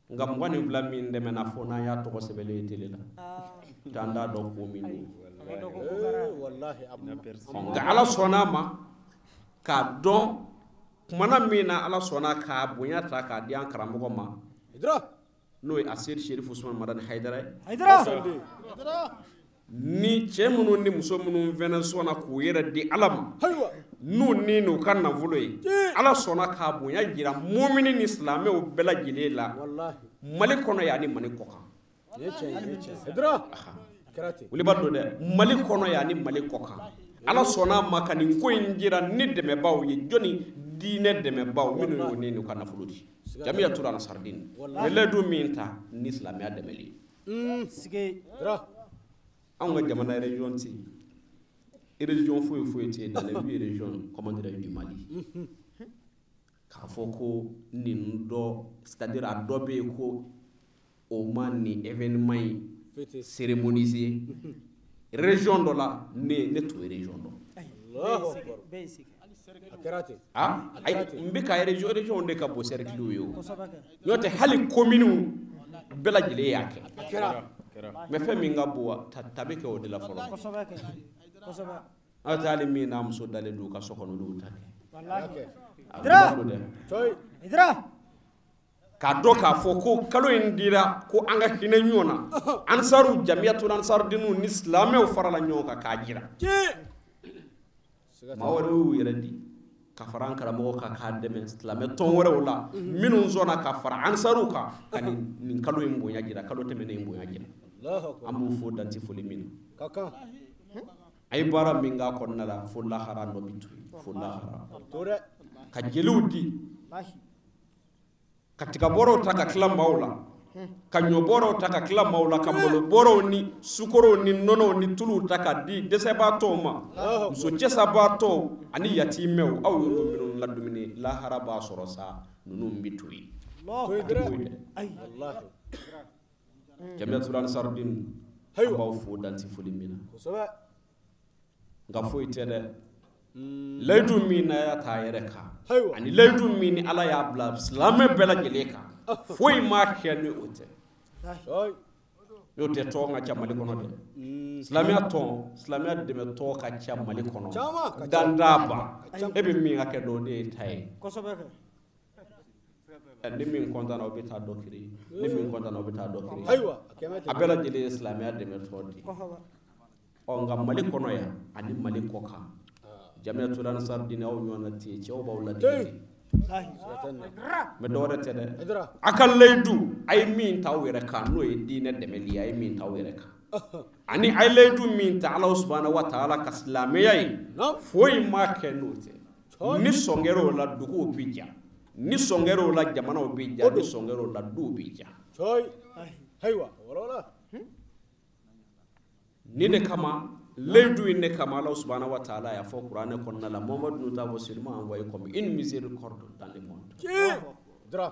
ngam wani vlamin de mena fona ya to sebele telela tanda do ko min wallahi nga ala sona ma ka don mana mina ala sona ka bunya ta ka di an karamgo ma idra n'o ye Asir Sherif Usman Madani Haidara ye ni cɛ minnu ni muso minnu fɛnɛ sɔnna k'u yɛrɛ di Ala ma n'u ni n'u ka nafolo ye Ala sɔnna k'a bonya jira mumini ni silamɛw bɛɛ lajɛlen la Mali kɔnɔ yan ni Mali kɔ kan wuli b'a dɔn dɛ Mali kɔnɔ yan ni Mali kɔ kan Ala sɔnna ma ka nin ko in jira ni dɛmɛbaaw ye jɔni diinɛ dɛmɛbaaw minnu y'u ni n'u ka nafolo di Jamiyatul Ansardin ni layidu min ta ni silamɛya dɛmɛli anw ka jamana région ti région foyi ti dans les 8 régions commandées du Mali k'a fɔ ko nin dɔ c'est-à-dire a dɔ bɛ yen ko o ma nin événement in cérémoniser région dɔ la ne t'o région dɔn ayi n bɛ ka région de ka bon cercle ye o n'o tɛ hali commune bɛɛ lajɛlen y'a kɛ mais fɛn min ka bon ta bɛ kɛ o de la fɔlɔ aw tɛ hali min n'a muso dalen don u ka so kɔnɔ olu ta kɛ k'a dɔn k'a fɔ ko kalo in dira ko an ka hinɛ ɲɔgɔn na Ansaru Jamiyatul Ansardinu ni silamɛw farala ɲɔgɔn kan k'a jira maa wɛrɛ y'u yɛrɛ di ka fara an karamɔgɔ kan k'a dɛmɛ silamɛ tɔn wɛrɛw la minnu sɔnna ka fara Ansaru kan ka nin kalo in bonya jira kalo tɛmɛnen in bonya jira an b'u fo danti foli min na a ye baara min k'a kɔnɔna la fo lahara nɔ bi to yen fo lahara ka jeliw di ka tigabɔrɔw ta ka tila maaw la ka ɲɔbɔrɔw ta ka tila maaw la ka malobɔrɔw ni sukorow ni nɔnɔw ni tuluw ta ka di dɛsɛbaatɔw ma muso cɛsabaatɔw ani yatimɛw aw y'olu minnu ladumuni lahara b'a sɔrɔ sa ninnu bi to yen Jamiyatul Ansardin an b'aw fo danti foli min na nka foyi tɛ dɛ layidu min na y'a ta yɛrɛ kan ani layidu min ni Ala y'a bila silamɛ bɛɛ lajɛlen kan foyi m'a kɛ ni o tɛ n'o tɛ tɔn ka ca Mali kɔnɔ dɛ silamɛya dɛmɛ tɔn ka ca Mali kɔnɔ dandaba e bɛ min ka kɛ dɔ o de ye ta ye ni min kɔntana o bɛ taa dɔ kiri ni min kɔntana o bɛ taa dɔ kiri a bɛɛ lajɛlen ye silamɛya dɛmɛ tɔn di nka Mali kɔnɔ yan ani Mali kɔ kan Jamiyatul Ansardin aw ɲɔgɔnna tɛ yen cɛw b'aw ladege mais dɔ wɛrɛ tɛ dɛ a ka layidu a ye min ta aw yɛrɛ kan n'o ye diinɛ dɛmɛli ye a ye min ta aw yɛrɛ kan ani a ye layidu min ta Ala subhanahu wa ta'ala ka silamɛya ye foyi m'a kɛ n'o tɛ ni sɔn kɛra o la duguw bi ja ni sɔn kɛra o la jamanaw bi ja ni sɔn kɛra o la duw bi ja ni de kama layidu in de kama Ala subhanahu wa ta'ala y'a fɔ kuranɛ kɔnɔna la Muhammadu nous t'avons seulement envoyé comme une miséricorde dans le monde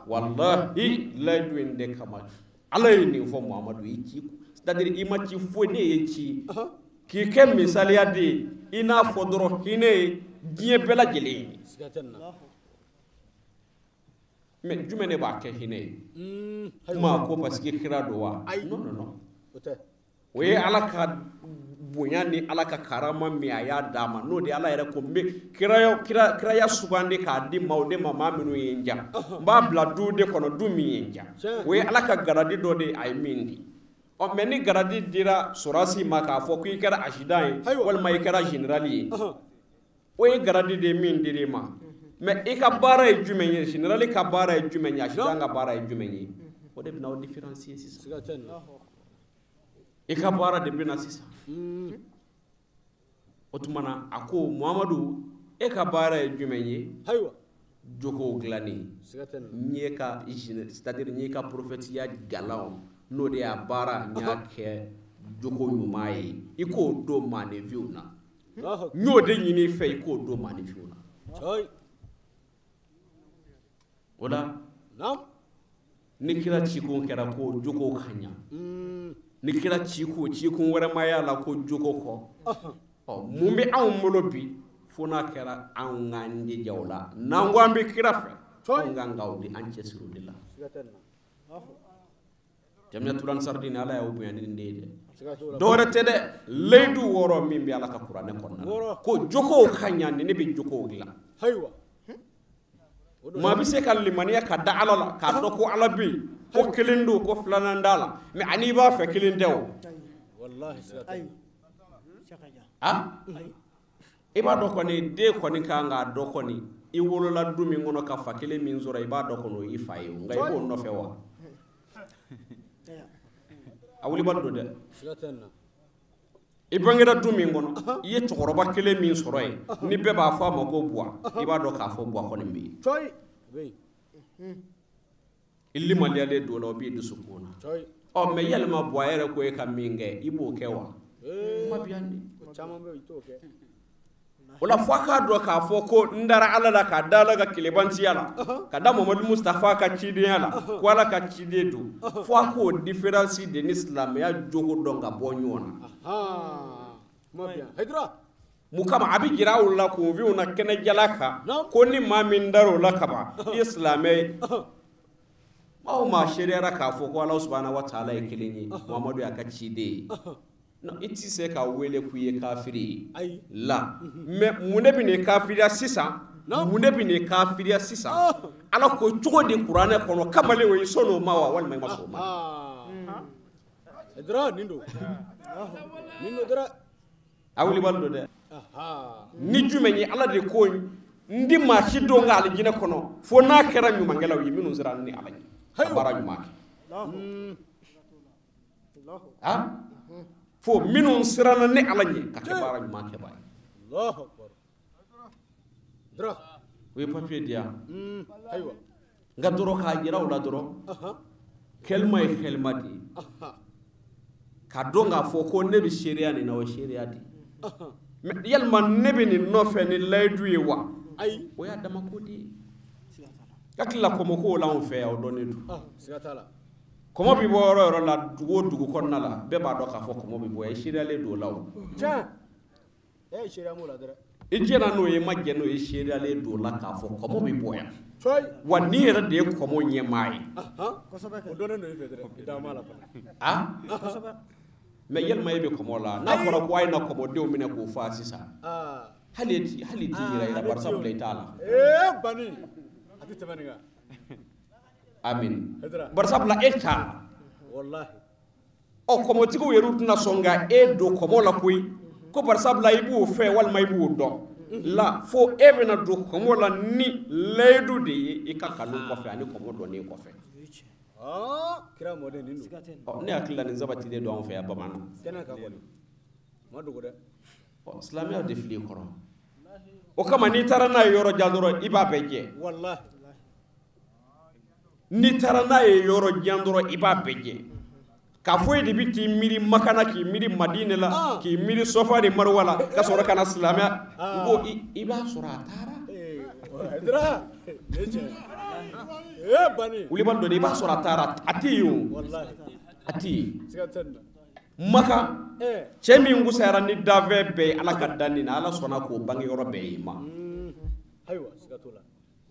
wallahi layidu in de kama Ala ye nin fɔ Muhammadu i ci c'est-à-dire i ma ci foyi ne ye ci k'i kɛ misaliya de ye i n'a fɔ dɔrɔn hinɛ ye diɲɛ bɛɛ lajɛlen ye mais jumɛn de b'a kɛ hinɛ ye kuma ko parce que kira don wa non o ye Ala ka bonya ni Ala ka karama min a y'a d'a ma n'o de Ala yɛrɛ ko n bɛ kiraya sugandi k'a di maaw de ma maa minnu ye n ja n b'a bila du de kɔnɔ du min ye n ja o ye Ala ka garadi dɔ de a ye min di mais ni garadi dira sɔrɔsi ma k'a fɔ ko i kɛra asidan ye walima i kɛra général ye o ye garadi de min dir'i ma mais i ka baara ye jumɛn ye général ka baara ye jumɛn ye asidan ka baara ye jumɛn ye o de bɛna o différencier sisan i ka baara de bɛna sisan o tuma na a ko Muhamadu e ka baara ye jumɛn ye jogow dilanni n ye ka c'est-à-dire n ye ka prophèteya galanw n'o de y'a baara n y'a kɛ jogo ɲuman ye i k'o don maaninfinw na n y'o de ɲini i fɛ i k'o don maaninfinw na o la ni kira cikun kɛra ko jogow ka ɲa ni kira cikun wɛrɛ ma y'a la ko jogo kɔ mun bɛ anw bolo bi fo n'a kɛra anw k'an jija o la n'an ko an bɛ kira fɛ anw k'an ka o de an cɛsiri o de la Jamiyatul Ansardin Ala y'aw bonya ni de ye dɛ dɔ wɛrɛ tɛ dɛ layidu 6 min bɛ Ala ka kuranɛ kɔnɔna la ko jogow ka ɲa ni ne bɛ jogow dilan ma bi se ka limaniya ka da ala la ka do ko ala bi ko kelen do ko flanan dala mais ani ba fe kelen dew wallahi ay ah iba do ko ni de ko ni ka nga do ko ni I wolola dumi ngono ka fa kelen min zora iba do ko no I fa yo ngai ko no fe wa awuli baldo de sigatenna ibangira dumi ngono ye chokoroba kelen min soro e ni be ba fa ma ko bua iba do ka fo bua ko ni mi coy be illi maliale do lo bi du sukuna coy o me yelma bua ere ko e ka minge ibo kewa ma biandi chama be ito ke wala fo ka do ka fo ko ndara ala la ka dala ga kilebanti yala ka da Muhammad Mustafa ka cidi yala ko ala ka cidi do fo ko difference de Islam ya jogo donga bonyona ma bien hedra mukama abi jirawu la ko vi una kene jalaka ko ni ma min daro la kaba islamai maw ma shari'a ka fo ko Allah subhanahu wa ta'ala yekilini Muhammadu ya ka cidi no iti se ka wele ku ye kafiri la me munebi ne kafiriya sisa munebi ne kafiriya sisa ala ko cogo di qur'ane kono kamale we sono mawa wal may maso ma edra nindo dra awli baldo de ni jumeñi ala de ko ndi ma hiddo ngal jina kono fo na kera nyuma ngelaw yi minu ziran ni ala bara nyuma ha fo minun sirana ne ala ni ka ke bara nyuma ke bay Allahu akbar dra we papier dia aywa nga doro ka jira wala doro kelma di ka donga fo ko ne bi sharia ni na o sharia di yalma ne bi ni no fe ni laydu yi wa ay o ya dama ko di kakla ko mo ko la on fe o doni du sigatala komo bi bo ro la dugu konna la be ba do ka fo komo bi bo e sharia le do law ja sharia mo la dra ijena no ye magge no ye sharia le do la ka fo komo bi bo ya coy wani era de komo nye mai ko sabe ko dona no fe dra da mala ko sabe me yel may be komo la na fora ko ay na komo de o mine ko fa sisa haliti yira ira bar sabla taala bani ati tamaniga amin bar sabla eta wallahi o komo tigo yerut na songa e do komo la koy ko bar sabla ibu fe wal may bu do la fo ebe na do komo la ni ledu de e ka kanu ko fe ani komo do ni ko fe kira mo de nindo ne akila ni zabati de do on fe abamana tena ka ko ma dugo de islamia de fili koro o kama ni tarana yoro jandoro iba beje wallahi ni tarana yoro jandoro iba beje ka foy de biti miri makana ki miri madina la ki miri sofari marwala ka soro kana islamia go iba sura tara dra bani uli bando de iba sura tara atiyo wallahi ati sigatenna maka chemi ngusara ni dave be ala kadani na ala sona ko bangi yoro be ma aywa sigatula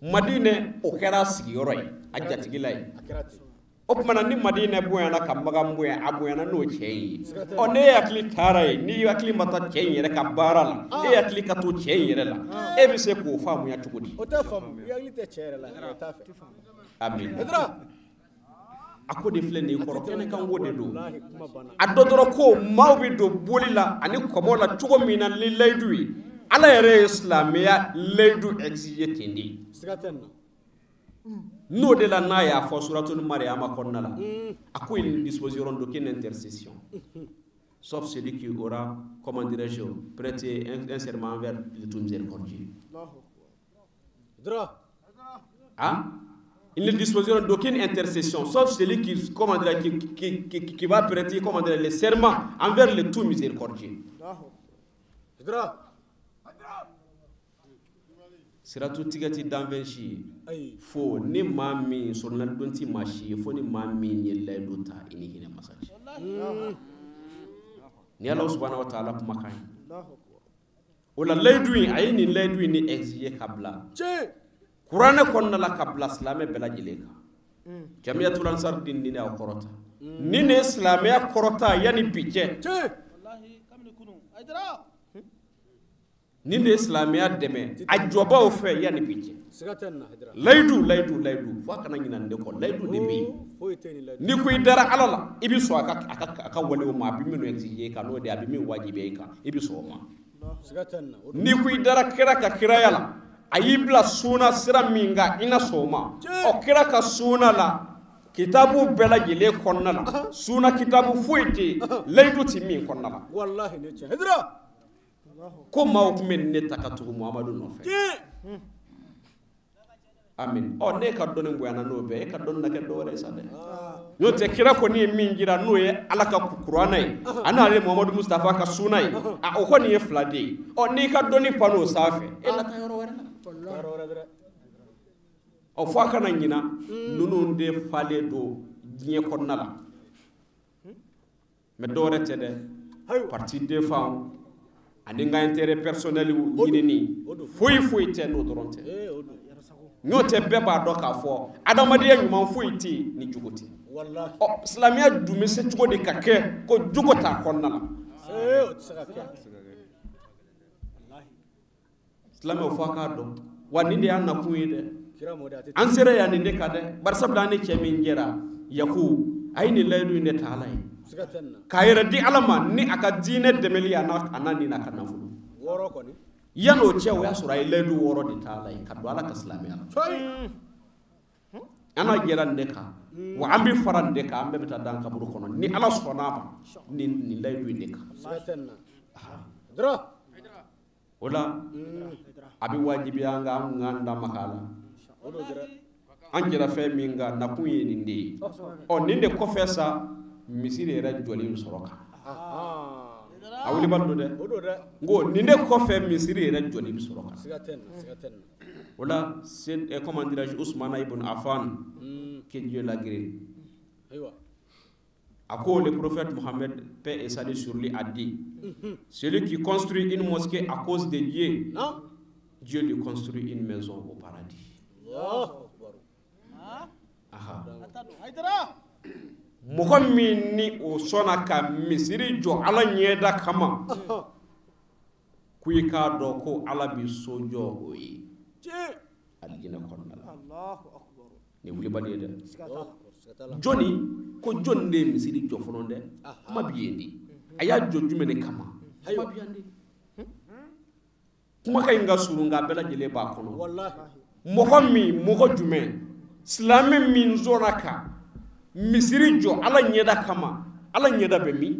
madine o kera sigi yoro yi ajatigilai akirati o mana ni madine buena kambaga mbuya abuena no cheyi o ne yakli tarai ni yakli mata cheyi re ka barala e yakli ka to cheyi re la e bi se ko famu ya tugudi o ta famu yakli te chere la ta fa amin edra akode fleni ko kene kan wode do adodoro ko mawbi do bolila ani komola tugo mina li leydui ala yere islamia leydu exige tendi sigatenna no de la naya fo suratul maryam konnala ako une disposition d'aucune intercession sauf celui qui aura comment dirais-je prêté un serment envers le tout miséricordieux dra il ne disposera d'aucune intercession, sauf celui qui va prêter le serment envers le tout miséricordieux. Sera tout tigati danvenshi. Fo ni mami sur na donti machi, fo ni mami ni la luta ini hina masaji. Ni Allah subhanahu wa ta'ala kumakai. Ola leidui ayini leidui ni exige kabla. Qur'ane konna la kabla islame bela jileka jamiatul ansar din ni aw korota ni ne islame korota yani bije wallahi kam ni kunu aydara ni de islamiya dɛmɛ a jɔbaw fɛ yani bi cɛ siga tɛ nin na Haidara layidu fo a kana ɲinɛ nin de kɔ layidu de bɛ yen foyi tɛ nin layidu ni ko i dara ala la i bɛ sɔn a ka walew ma a bɛ minnu exige kan n'o de a bɛ min wajibiya i kan i bɛ sɔn o ma siga tɛ nin na ni ko i dara kira ka kiraya la a y'i bila suna sira min kan i na sɔn o ma ɔ kira ka suna la kitabu bɛɛ lajɛlen kɔnɔna la suna kitabu foyi tɛ yen layidu tɛ min kɔnɔna la wallahi ne tiɲɛ Haidara ko maaw tun bɛ ne ta ka tugu Muhamadu nɔfɛ amin ɔ ne ka dɔnni bonyana n'o bɛɛ e ka dɔnni na kɛ dɔ wɛrɛ ye sa dɛ n'o tɛ kira kɔni ye min jira n'o ye ala ka kuranɛ ye a n'ale Muhamadu Mustafa ka suna ye o kɔni ye fila de ye ɔ n'i ka dɔnni pan o sanfɛ e na taa yɔrɔ wɛrɛ la ɔ fo a kana ɲina ninnu de falen don diɲɛ kɔnɔna la mɛ dɔwɛrɛ tɛ dɛ parti défend ani nka intérêt personnel ɲinini foyi tɛ n'o dɔrɔn tɛ n'o tɛ bɛɛ b'a dɔn k'a fɔ adamadenya ɲuman foyi tɛ yen ni jugu tɛ ɔ silamɛya dun bɛ se cogo di ka kɛ ko jugu t'a kɔnɔna la silamɛw fɔ a k'a dɔn wa nin de y'a nakun ye dɛ an sera yan nin de kan dɛ bari sabula an ni cɛ min jɛra Yaku a ye nin layidu in de ta ala ye k'a yɛrɛ di ala ma ni a ka diinɛ dɛmɛli a n'a ni n'a ka nafolo yan'o cɛ o y'a sɔrɔ a ye layidu 6 de ta ala ye ka don ala ka silamɛya la an n'a jɛra nin de kan wa an bɛ fara nin de kan an bɛɛ bɛ taa dan kaburu kɔnɔ ni ala sɔnn'a ma nin layidu in de kan o la a bɛ wajibiya an k'an da maga a la an jɛra fɛn min kan nakun ye nin de ye ɔ nin de kɔfɛ sa misiri yɛrɛ jɔlen sɔrɔ kan a wulibali don dɛ n ko nin de kɔfɛ misiri yɛrɛ jɔlen sɔrɔ kan o la comment dirais-je Ousmane ibn Affan que Dieu l'a gré a ko le prophète Mohammed paix et salut sur lui a dit celui qui construit une mosquée à cause de Dieu Dieu lui construit une maison au paradis mɔgɔ min ni o sɔnna ka misiri jɔ ala ɲɛda kama ko i k'a dɔn ko ala bi so jɔ o ye alijinɛ kɔnɔna la nin wulibali ye dɛ jɔnni ko jɔnni de ye misiri jɔ fɔlɔ dɛ kuma bi yen de a y'a jɔ jumɛn de kama kuma bi yan de kumakan in ka surun nka bɛɛ lajɛlen b'a kɔnɔ mɔgɔ jumɛn silamɛ min sɔnna ka misiri jɔ ala ɲɛda kama ala ɲɛda bɛ min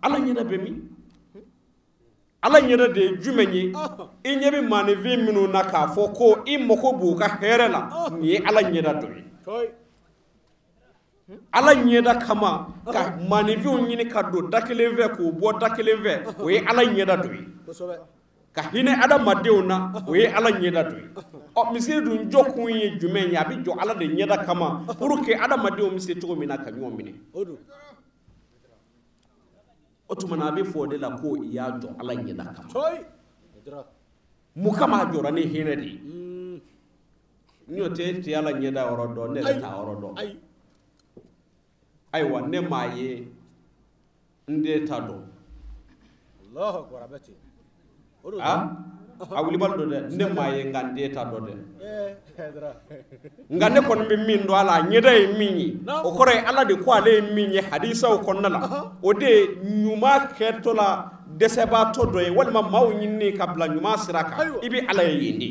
ala ɲɛda bɛ min ala ɲɛda de ye jumɛn ye i ɲɛ bɛ maanifin minnu na k'a fɔ ko i mago b'u ka hɛrɛ la nin ye ala ɲɛda dɔ ye ala ɲɛda kama ka maanifinw ɲini ka don da kelen fɛ k'u bɔ da kelen fɛ o ye ala ɲɛda dɔ ye ka hinɛ adamadenw na o ye ala ɲɛda dɔ ye ɔ misiri dun jɔ kun ye jumɛn ye a bɛ jɔ ala de ɲɛda kama pour que adamadenw bɛ se cogo min na ka ɲɔgɔn minɛ o tuma na a bɛ fɔ o de la ko i y'a jɔ ala ɲɛda kama mun kama a jɔra ni hinɛ de ye n'o tɛ e tɛ ala ɲɛda yɔrɔ dɔn ne yɛrɛ t'a yɔrɔ dɔn ayiwa ne m'a ye n den t'a dɔn a wulibali don dɛ ne m'a ye nka n den t'a dɔn dɛ nka ne kɔni bɛ min dɔn a la a ɲɛda ye min ye o kɔrɔ ye ala de ko ale ye min ye hadisaw kɔnɔna la o de ye ɲuman kɛtɔ la dɛsɛbaatɔ dɔ ye walima maaw ɲinini ka bila ɲuman sira kan i bɛ ala ye yen de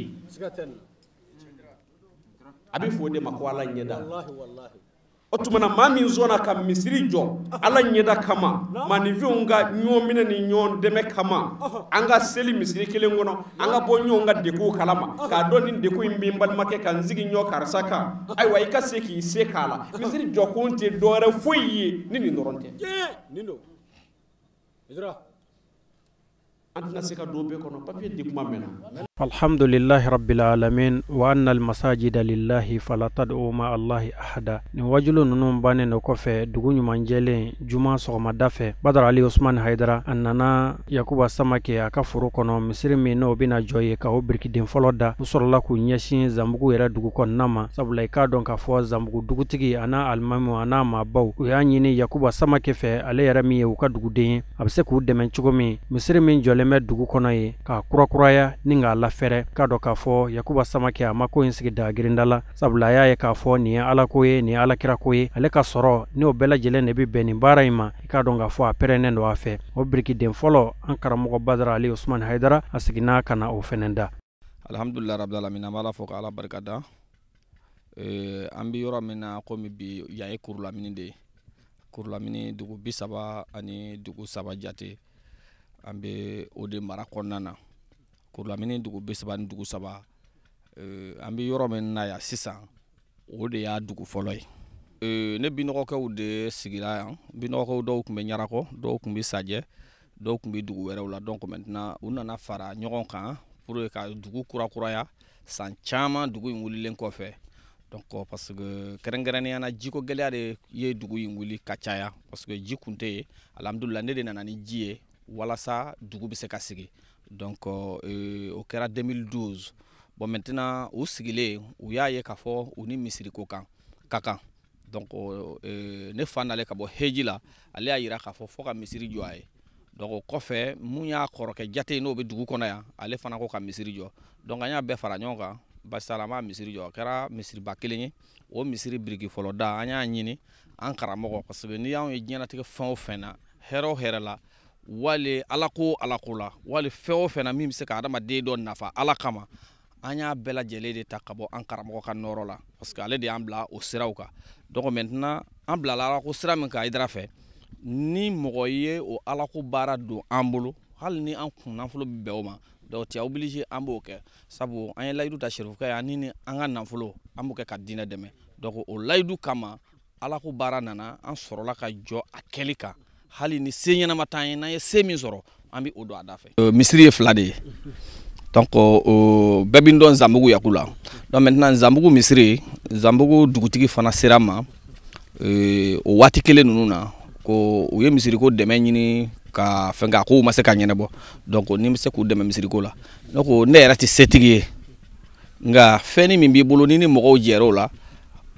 a bɛ fɔ o de ma ko ala ɲɛda o tuma na maa min sɔnna ka misiri jɔ ala ɲɛda kama maanifinw ka ɲɔgɔn minɛ ni ɲɔgɔn dɛmɛ kama an ka seli misiri kelen kɔnɔ an ka bɔ ɲɔgɔn ka degun kalama k'a dɔn nin degun in bɛ n balimakɛ ka n sigi ɲɔ karisa kan ayiwa i ka se k'i se k'a la misiri jɔkun tɛ dɔwɛrɛ foyi ye ni nin dɔrɔn tɛ an tɛna se ka don bɛɛ kɔnɔ papiye di kuma mɛnna Alhamdulillahi rabbil alamin wa anna almasajida lillahi fala tad'u ma Allahi ahada. Ni wajulu nunun bannen no kɔfɛ dugu ɲuman jɛlen juma sɔgɔmada fɛ Badara Ali Usman Haidara a nana Yakuba Samake a ka foro kɔnɔ misiri min n'o bɛna jɔ ye ka o birikiden fɔlɔ da u sɔrɔla k'u ɲɛsin Zanbugu yɛrɛ dugu kɔnɔna ma sabula i k'a dɔn k'a fɔ Zanbugu dugutigi a n'a alimamu a n'a maabaw u y'a ɲini Yakuba Samake fɛ ale yɛrɛ min ye u ka duguden ye a bɛ se k'u dɛmɛ cogo min misiri min jɔlen bɛ dugu kɔnɔ ye k'a kurakuraya ni k'a lafɛrɛ k'a dɔn k'a fɔ Yakuba Samake a ma ko in sigi da girinda la sabula a y'a ye k'a fɔ nin ye Ala ko ye nin ye Alakira ko ye ale ka sɔrɔ ni o bɛɛ lajɛlen de bɛ bɛn nin baara in ma i k'a dɔn k'a fɔ a pɛrɛnnen don a fɛ o birikiden fɔlɔ an karamɔgɔ Badara Ali Usman Haidara a seginna ka na o fɛnɛ da. Alhamdulillah rabbil alamin an bɛ Ala fo ka Ala barikada an bɛ yɔrɔ min na komi bi yan ye Kurulamini de ye Kurulamini dugu 30 ani dugu 3 jate an bɛ o de mara kɔnɔna na Kurulamini dugu 30 ani dugu 3 an bɛ yɔrɔ min na yan sisan o de y'a dugu fɔlɔ ye ne binɔgɔkɛw de sigira yan binɔgɔkɛw dɔw tun bɛ Ɲarakɔ dɔw tun bɛ Sajɛ dɔw tun bɛ dugu wɛrɛw la donc maintenant u nana fara ɲɔgɔn kan pour ka dugu kurakuraya san caman dugu in wulilen kɔfɛ donc parce que kɛrɛnkɛrɛnnenya na jiko gɛlɛya de ye dugu in wuli ka caya parce que ji kun tɛ yen alhamdulillah ne de nana ni ji ye walasa dugu bɛ se ka sigi donc o kɛra 2012 bon maintenant u sigilen u y'a ye k'a fɔ u ni misiri ko kan ka kan donc ne fa nale ka bɔ heji la ale y'a yira k'a fɔ fo ka misiri jɔ a ye donc o kɔfɛ mun y'a kɔrɔkɛ jate n'o bɛ dugu kɔnɔ yan ale fana ko ka misiri jɔ donc an y'a bɛɛ fara ɲɔgɔn kan basala an b'a misiri jɔ a kɛra misiriba kelen ye o misiri biriki fɔlɔ da an y'a ɲini an karamɔgɔ parce que ni y'anw ye diɲɛlatigɛ fɛn o fɛn na hɛrɛ o hɛrɛ la wali ala ko la wali fɛn o fɛn na min bɛ se ka adamaden dɔ nafa ala kama an y'a bɛɛ lajɛlen de ta ka bɔ an karamɔgɔ ka nɔrɔ la parce que ale de y'an bila o siraw kan donc maintenant an bilala ala ko sira min kan Hayidara fɛ ni mɔgɔ ye o ala ko baara don an bolo hali ni an kun nafolo bɛ bɛn o ma donc tu es obligé an b'o kɛ sabu an ye layidu ta Serifukɛ ye ani an ka nafolo an b'o kɛ ka diinɛ dɛmɛ donc o layidu kama ala ko baara nana an sɔrɔla ka jɔ a kɛli kan hali ni se ɲɛnama t'an ye n'an ye se min sɔrɔ an bɛ o don a da fɛ misiri ye 2 de ye donc bɛɛ bɛ n dɔn Zanbugu yaku la donc maintenant Zanbugu misiri Zanbugu dugutigi fana sera ma o waati kelen ninnu na ko u ye misiri ko dɛmɛ ɲini ka fɛn k'a ko ma se ka ɲɛnabɔ donc ni bɛ se k'u dɛmɛ misiri ko la donc ne yɛrɛ tɛ setigi ye nka fɛn min b'i bolo ni mɔgɔw jɛra o la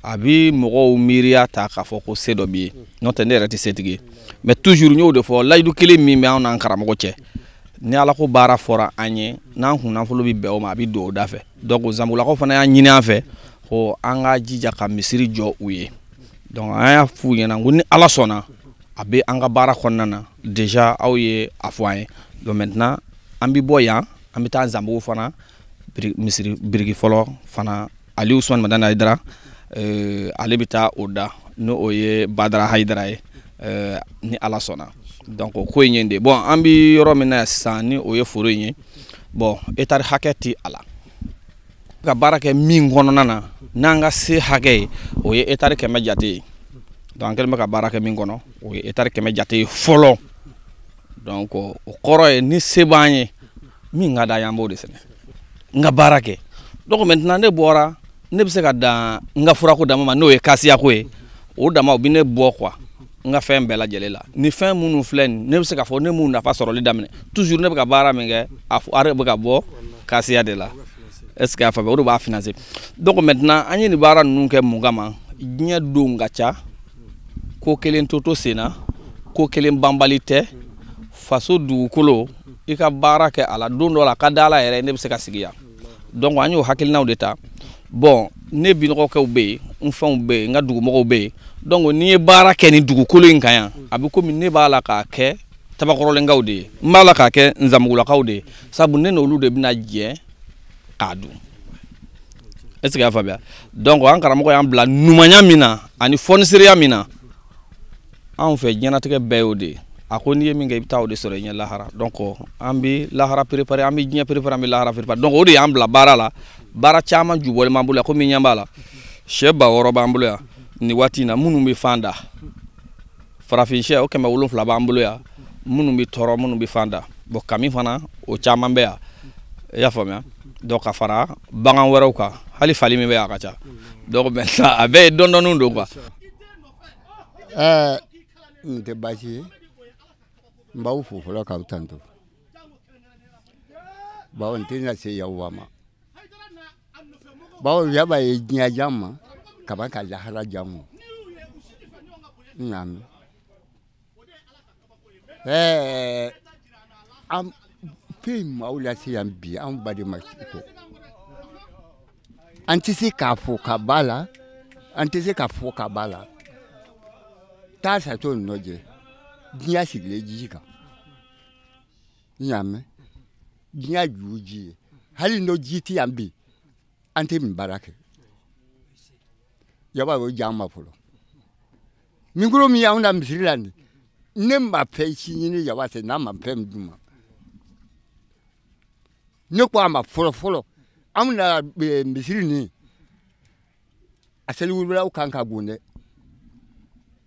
a bɛ mɔgɔw miiriya ta k'a fɔ ko se dɔ b'i ye n'o tɛ ne yɛrɛ tɛ setigi ye mais toujours n y'o de fɔ layidu kelen min bɛ anw n'an karamɔgɔ cɛ ni ala ko baara fɔra an ye n'an kun nafolo bɛ bɛn o ma a bɛ don o da fɛ donc Zanbugulakaw fana y'a ɲini an fɛ ko an ka jija ka misiri jɔ u ye donc an y'a f'u ɲɛna ko ni ala sɔnna a bɛ an ka baara kɔnɔna na déjà aw ye a fɔ an ye donc maintenant an bɛ bɔ yan an bɛ taa Zanbugu fana misiri biriki fɔlɔ fana Ali Usman Madani Hayidara ale bɛ taa o da n'o ye Badara Hayidara ye ni ala sɔnna donc ko in ye de bon an bɛ yɔrɔ min na sisan ni o ye foro in ye bon etari hakɛ ti a la ka baara kɛ min kɔnɔna na n'an ka se hakɛ ye o ye etari 100 jate ye donc an kɛlen bɛ ka baara kɛ min kɔnɔ o ye etari 100 jate ye fɔlɔ donc o kɔrɔ ye ni se b'an ye min ka d'an ye an b'o de sɛnɛ n ka baara kɛ donc maintenant ne bɔra ne bɛ se ka dan n ka furako dama ma n'o ye kasiyako ye o dama o bɛ ne bɔ quoi n ka fɛn bɛɛ lajɛlen la ni fɛn minnu filɛ nin ne bɛ se k'a fɔ ne m'u nafa sɔrɔli daminɛ toujours ne bɛ ka baara min kɛ a bɛ ka bɔ kasiya de la est ce que a faamuya o de b'a financer donc maintenant an ye nin baara ninnu kɛ mun kama diɲɛ don ka ca ko kelen to sen na ko kelen banbali tɛ faso dugukolo i ka baara kɛ a la don dɔ la a ka di ala yɛrɛ ne bɛ se ka sigi yan donc an y'o hakilinaw de ta bon ne binɔgɔkɛw bɛ yen n fɛnw bɛ yen n ka dugumɔgɔw bɛ yen donc n'i ye baara kɛ ni dugukolo in kan yan a bɛ komi ne b'a la k'a kɛ tabakɔrɔlenkaw de ye n b'a la k'a kɛ Zanbugulakaw de ye sabu ne n'olu de bɛna jɛ k'a dun est ce que y'a faamuya donc an karamɔgɔ y'an bila numanya min na ani fɔnisiriya min na anw fɛ diɲɛlatigɛ bɛɛ y'o de ye a ko n'i ye min kɛ i bɛ taa o de sɔrɔ i ɲɛ lahara donc an bɛ lahara préparer an bɛ diɲɛ préparer an bɛ lahara préparer donc o de y'an bila baara la baara caman jubɔlen b'an bolo yan komi ɲɛ b'a la sɛ 600 b'an bolo yan ni waati in na minnu bɛ fan da farafin sɛ o 700 b'an bolo yan minnu bɛ tɔɔrɔ minnu bɛ fan da bon kami fana o caman bɛ yan i y'a faamuya dɔ ka fara bagan wɛrɛw kan hali fali min bɛ a ka ca donc maintenant a bɛɛ ye dɔndɔninw don quoi. N tɛ baasi ye n b'aw fo fɔlɔ k'aw tanto bawo n tɛ na se yaw ma bawo yaba ye diɲɛ jan ma kaba ka lahara jan ma n y'a mɛn an fɛn maaw lase yan bi an badenma ko an tɛ se k'a fɔ ka b'a la an tɛ se k'a fɔ ka b'a la taa sato nɔjɛ diɲɛ sigilen ji kan n y'a mɛn diɲɛ ju ji ye hali n'o ji tɛ yan bi an tɛ min baara kɛ yaba y'o jan ma fɔlɔ mikoro min y'anw na misiri la nin ne ma fɛn si ɲini yaba fɛ n'a ma fɛn min d'u ma ne ko a ma fɔlɔ anw na misiri nin a seliwulaw kan ka bon dɛ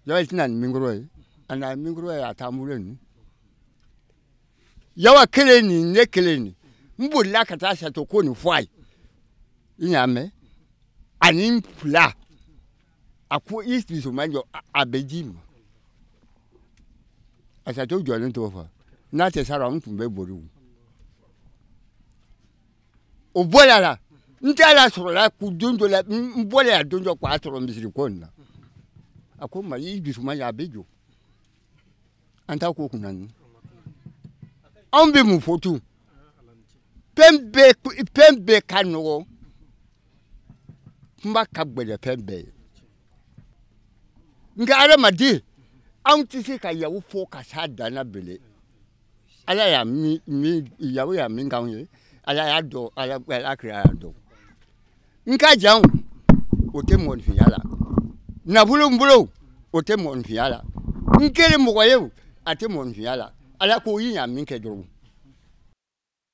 yaba tɛna nin mikoro ye a na mikoro ye a t'an bolo nin yaba kelen nin ne kelen nin n bolila ka taa sato ko nin fɔ a ye i y'a mɛn ani fila a ko i sisoma jɔ a bɛ ji ma a sato jɔlen t'o fɔ n'a tɛ sara n tun bɛ boli o bɔra la n tɛ ala sɔrɔla k'u don dɔ la n bɔra yan don dɔ k'a sɔrɔ misiri ko nin na a ko ma i dusuma ye a bɛ jɔ an t'a ko kunna nin anw bɛ mun fɔ tun fɛn bɛɛ ka nɔgɔ kuma ka gbɛlɛ fɛn bɛɛ ye nka adamaden anw tɛ se ka yawu fɔ ka s'a danna bele ala y'a yawu y'a min k'anw ye ala y'a dɔn ala kira y'a dɔn n ka janw o tɛ mɔgɔninfinya la nafolo n bolo o tɛ mɔgɔninfinya la n kɛlen mɔgɔ ye a tɛ mɔgɔninfinya la ala k'o yi y'a min kɛ dɔrɔn.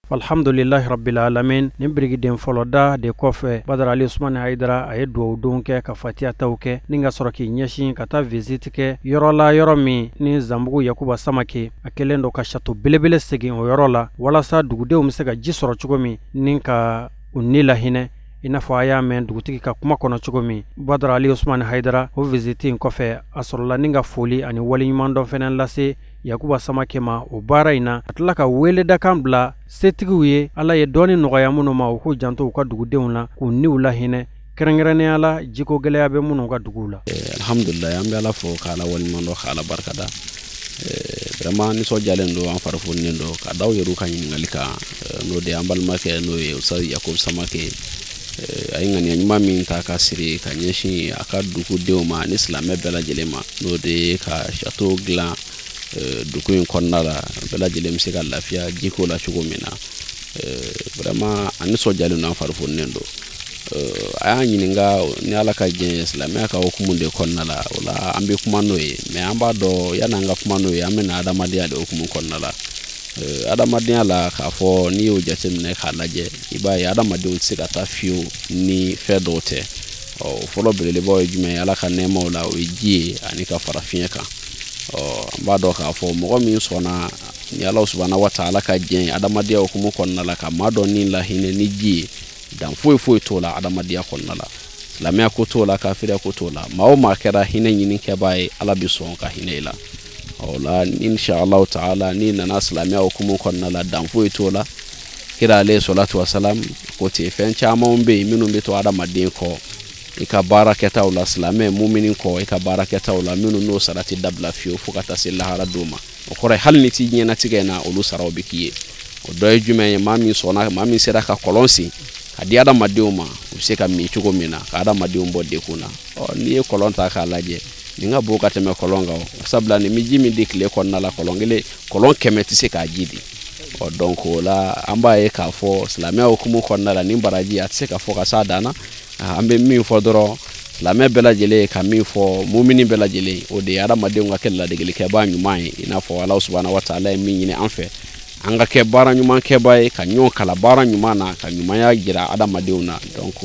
alhamdulillahi rabbil alamin nin birigiden fɔlɔ da de kɔfɛ Badara Ali Usmani Hayidara a ye duwawudonw kɛ ka fatiyataw kɛ ni ka sɔrɔ k'i ɲɛsin ka taa visite kɛ yɔrɔ la yɔrɔ min ni Zanbugu Yakuba Samake a kɛlen don ka chateau belebele segin o yɔrɔ la walasa dugudenw bɛ se ka ji sɔrɔ cogo min ni ka u ni lahinɛ i n'a fɔ a y'a mɛn dugutigi ka kuma kɔnɔ cogo min Badara Ali Usmani Hayidara o visite in kɔfɛ a sɔrɔla ni ka foli ani waleɲuman dɔ fɛnɛ lase Yakuba Samake ma o baara in na a tila ka wele dakan bila setigiw ye ala ye dɔɔni nɔgɔya minnu ma u k'u janto u ka dugudenw la k'u niw lahinɛ kɛrɛnkɛrɛnnenya la jiko gɛlɛya bɛ minnu ka duguw la. Alhamdulillah an bɛ ala fo k'ala waleɲuman dɔ k'ala barikada vraiment nisɔndiyalen don an farifoninen don ka daw yɛrɛ ka ɲininkali kan n'o de an balimakɛ n'o ye Ustaz Yakuba Samake a ye ŋaniya ɲuman min ta ka siri ka ɲɛsin a ka dugudenw ma ni silamɛ bɛɛ lajɛlen ma n'o de ye ka chateau dilan dugu in kɔnɔna la bɛɛ lajɛlen bɛ se ka lafiya jiko la cogo min na vraiment a nisɔndiyalen don an farifoninen don a y'a ɲininka ni ala ka diɲɛ silamɛya ka hukumu de kɔnɔna la o la an bɛ kuma n'o ye mais an b'a dɔn yanni an ka kuma n'o ye an bɛna adamadenya de hukumu kɔnɔna la adamadenya la k'a fɔ n'i y'o jateminɛ k'a lajɛ i b'a ye adamadenw tɛ se ka taa fiyewu ni fɛn dɔw tɛ fɔlɔ belebelebaw ye jumɛn ye ala ka nɛɛmaw la o ye ji ye ani ka fara fiɲɛ kan an b'a dɔn k'a fɔ mɔgɔ min sɔnna ni ala subhanahu wa ta'ala ka diɲɛ adamadenya hukumu kɔnɔna la ka maa dɔ ni lahinɛ ni ji ye dan foyi t'o la adamadenya kɔnɔna la silamɛya ko t'o la kafiriya ko t'o la maa o maa kɛra hinɛ ɲinikɛbaa ye ala bɛ sɔn ka hinɛ i la o la inshallah ta'ala ni nana silamɛya hukumu kɔnɔna la dan foyi t'o la kira alayhi salatu wasalam ko te fɛn caman bɛ yen minnu bɛ to adamaden kɔ i ka baara kɛtaw la silamɛ mumini kɔ i ka baara kɛtaw la minnu n'o sara tɛ dabila fiyewu fo ka taa se lahara don ma o kɔrɔ ye hali ni t'i diɲɛnatigɛ in na olu saraw bɛ k'i ye o dɔ ye jumɛn ye maa min sɔnna maa min sera ka kɔlɔn sen ka di adamadenw ma u bɛ se ka min cogo min na ka adamadenw bɔ dekun na n'i ye kɔlɔn ta k'a lajɛ nin ka bon ka tɛmɛ kɔlɔn kan sabula ni ji min di tile kɔnɔna la kɔlɔn 100 tɛ se k'a ji di donc o la an b'a ye k'a fɔ silamɛya hukumu kɔnɔna la nin baraji a tɛ se ka fɔ ka s'a dan na an bɛ min fɔ dɔrɔn silamɛ bɛɛ lajɛlen ka min fɔ mumini bɛɛ lajɛlen o de ye adamadenw ka kɛ ladegelikɛbaa ɲuman ye i n'a fɔ ala subhanahu wa ta'ala ye min ɲini an fɛ an ka kɛ baara ɲuman kɛbaa ye ka ɲɔgɔn kala baara ɲuman na ka ɲumanya jira adamadenw na donc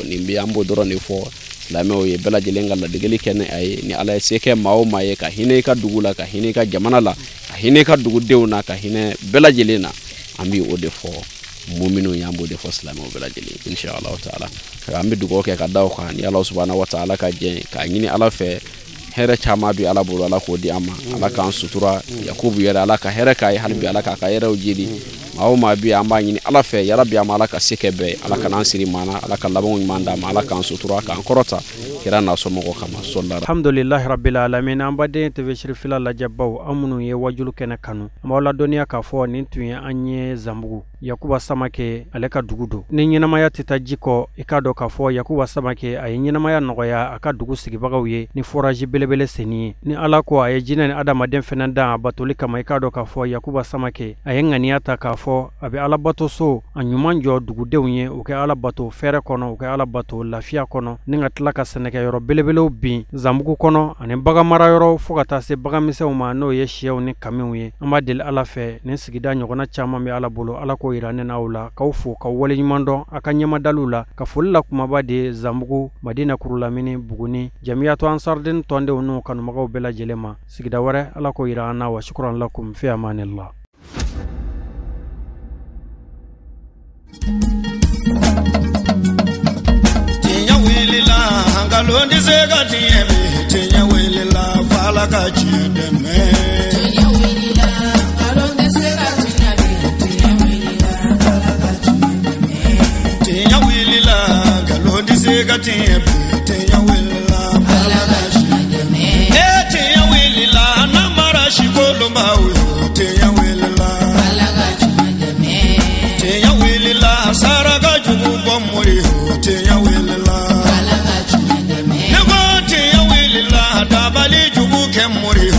nin bɛ an b'o dɔrɔn de fɔ silamɛw ye bɛɛ lajɛlen ka ladegeli kɛ ni a ye ni ala ye se kɛ maa o maa ye ka hinɛ i ka dugu la ka hinɛ i ka jamana la ka hinɛ i ka dugudenw na ka hinɛ bɛɛ lajɛlen na an bɛ o de fɔ mu'minu yambo de fo islamu bela jeli inshallah taala am bi dugo ke ka daw kan ya Allah subhanahu wa ta'ala ka je ka ngini ala fe here chama bi ala bolo ala ko di amma ala kan sutura yakubu yara ala ka here kai halbi ala ka yara ujidi mawo ma bi amma ngini ala fe ya rabbi amma ala ka sekebe ala kan ansiri mana ala ka labon manda ma ala kan sutura kan korota kira na so moko kama sallallahu alhamdulillah rabbil alamin ambade te beshir fila la jabbaw amunu ye wajulu kena kanu mawla doniya ka fo nin tuye anye zambugu yakuba samake aleka dugudo ni nyinama ya titajiko ikado ka fo yakuba samake ay nyinama ya nogoya aka dugu sigibagawiye ni forage belebele seni ni ala ko ay jinani adama den fenanda batulika ma ikado ka fo yakuba samake ay nganiyata ka fo abi ala bato so anyumanjo dugudewnye uke ala bato fere kono uke ala bato lafia kono ninga tlaka seneke yoro belebele bi zambugu kono ani baga mara yoro fogata se baga misew ma no ye shew ni kamiwe amadel ala fe ni sigida nyogona chama mi ala bolo ala ko irane naula kaufu ka wole nyimando akanyama dalula ka fulla kuma bade zambugu madina kurula mini buguni jamiyatu ansardin tonde unu kanu magaw bela jelema sigida ware ala ko irana wa shukran lakum fi amanillah. Ngalondi sega tieme tenya welila fala ka chideme tenya welila ngalondi sega tieme fala ka chideme tenya welila ngalondi sega tieme tenya welila fala ka chideme tenya welila namara shikolo mawe tenya welila fala ka chideme tenya welila saraka jubu bomori tenya welila dabali jubu ke muri